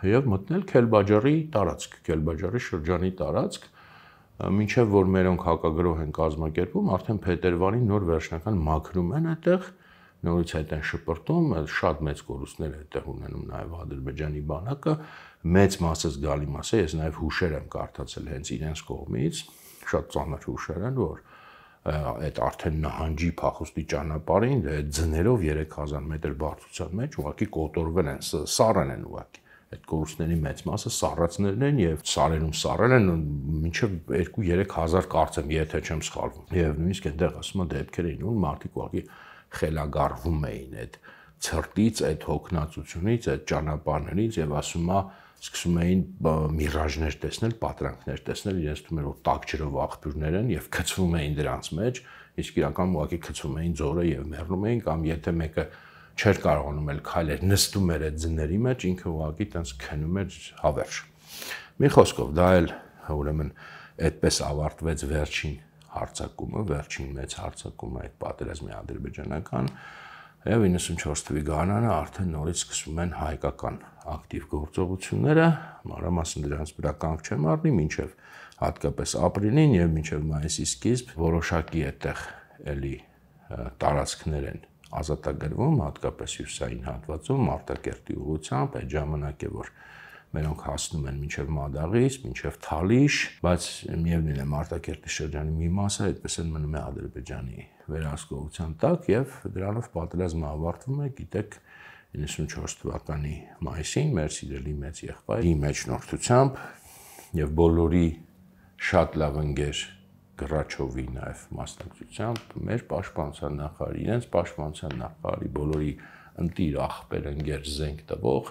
եւ մտնել Քելբաջարի տարածք, Քելբաջարի շրջանի տարածք, մինչեւ որ մերոնք հակագրոհ են կազմակերպում, արդեն փետրվարին նոր վերջնական մաքրում են այդտեղ, նորից այդ են շպրտում, շատ մեծ կորուստներ այդտեղ ունենում նաև Ադրբեջանի բանակը, մեծ մասը զգալի մասը, ես նաև հուշեր եմ կարդացել հենց իրենց կողմից, շատ ծանր հուշեր են, որ այդ արդեն նահանջի փախուստի ճանապարհին այդ ձներով 3000 մետր բարձրության մեջ ուղղակի կոտորվել են, սառել են ուղղակի։ Այդ կորուստների մեծ մասը սառածներն են եւ սարերում սառել են մինչեւ 2-3000 կարծեմ, եթե չեմ սխալվում։ Եվ նույնիսկ այնտեղ ասում են դեպքեր էին, ու մարդիկ ուղղակի խելագարվում էին այդ ցրտից, այդ հոգնածությունից, այդ ճանապարհներից եւ ասում է սկսում էին միրաժներ տեսնել, պատրանքներ տեսնել, իրենց թվում էր որ տաք ջրով աղբյուրներ են եւ գցվում էին դրանց մեջ, իսկ իրական ուղղակի գցվում էին ձորը եւ մեռնում էին կամ եթե մեկը չէր կարողանում էլ քայլեր, նստում էր այդ ձների մեջ, ինքը ուղղակի տենց քնում էր հավերժ։ Մի խոսքով դա էլ ուրեմն այդպես ավարտվեց վերջին հարձակումը, վերջին մեծ հարձակումը այդ պատերազմի ադրբեջանական եւ 94 թվականի գարնանը արդեն նորից սկսվում են հայկական ակտիվ գործողությունները, մանրամասն դրանց վրա կանգ չեմ առնի, մինչեւ հատկապես ապրիլին եւ մինչեւ մայիսի սկիզբ որոշակի այդտեղ էլի տարածքներ են ազատագրվում, հատկապես հյուսային հատվածում Մարտակերտի ուղղությամբ, այդ ժամանակ է որ մերոնք հասնում են մինչև Մադաղից, մինչև Թալիշ, բայց միևնույն է Մարտակերտի շրջանի մի մասը այդպես էլ մնում է Ադրբեջանի վերահսկողության տակ եւ դրանով պատերազմը ավարտվում է, գիտեք 94 թվականի մայիսին մեր սիրելի մեծ եղբայրի մեջնորդությամբ եւ բոլորի շատ լավ ընկեր Գրաչովի նաև մասնակցությամբ մեր պաշտպանության նախարարի, իրենց պաշտպանության նախարարի բոլորի ընտիր աղբեր ընկեր զենք տվող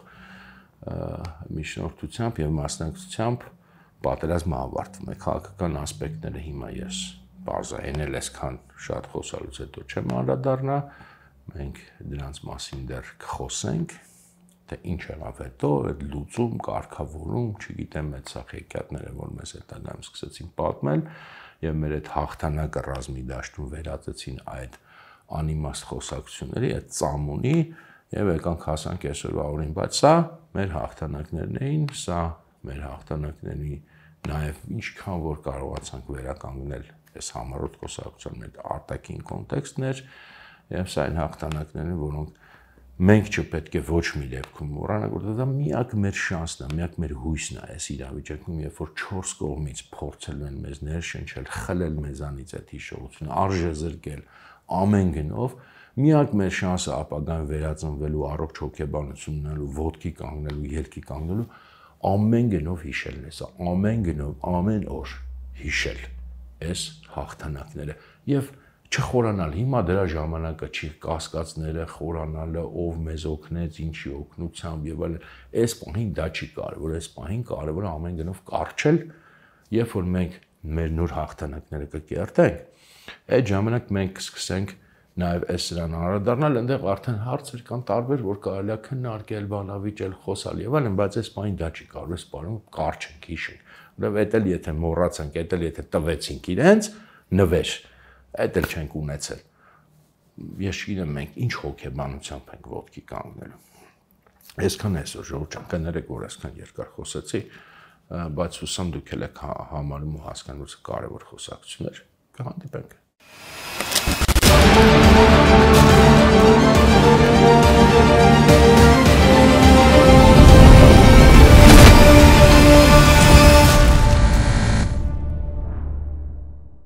միջնորդությամբ եւ մասնակցությամբ պատերազմը ավարտվում է քաղաքական ասպեկտները հիմա ես բարձրացնել էլ այսքան շատ խոսալուց հետո չեմ անդրադառնա, մենք դրանց մասին դեռ կխոսենք, թե ինչ եղավ հետո, այդ լուծում, կարգավորում, չգիտեմ, այդ սա հեքիաթները, որ մեզ հետագայում սկսեցին պատմել եւ մեր այդ հաղթանակը ռազմի դաշտում վերածեցին այդ անիմաստ խոսակցությունների, այդ ծամոնի եւ եկանք հասանք այսօրվա օրին, բայց սա մեր հաղթանակներն էին, սա մեր հաղթանակների նաեւ ինչքան որ կարողացանք վերականգնել այս համառոտ խոսակցության մեր արտաքին կոնտեքստներ եւ սա այն հաղթանակներն են, որոնք մենք չպետք է ոչ մի դեպքում մոռանանք, որովհետեւ դա միակ մեր շանսն է, միակ մեր հույսն է այս իրավիճակում, երբ որ 4 կողմից փորձել են մեզ ներշնչել, խլել մեզանից այդ հիշողությունը, արժե զրկել ամեն գնով, միակ մեր շանսը ապագան վերածնվելու, առողջ հոգեբանություն ունենալու, ոտքի կանգնելու, ելքի կանգնելու, ամեն գնով հիշելն է, սա ամեն գնով, ամեն օր հիշել այս հաղթանակները եւ չխորանալ, հիմա դրա ժամանակը չի, կասկածները, խորանալը, ով մեզ օգնեց, ինչի օգնությամբ եւ այլն, այս պահին դա չի կարևոր, այս պահին կարևոր է ամեն գնով կարճել, երբ որ մենք մեր նոր հաղթանակները կկերտենք, այդ ժամանակ մենք կսկսենք նաեւ այս սրան անդրադառնալ, այնտեղ արդեն հարցեր կան տարբեր, որ կարելի է քննարկել, բանավիճել, խոսալ եւ այլն, բայց այս պահին դա չի կարող, այս պահին կարճենք, հիշենք, որովհետեւ էդ էլ եթե մոռացանք, էդ էլ եթե տվեցինք իրենց, նվեր այդ էլ չենք ունեցել։ Ես չգիտեմ մենք ինչ հոգեբանությամբ ենք ոտքի կանգնելու։ Այսքան այսօր ժողովուրդ ջան, կներեք որ այսքան երկար խոսեցի, բայց հուսամ դուք էլ եք համարում ու հասկանում կարևոր խոսակցություններ։ Կհանդիպենք։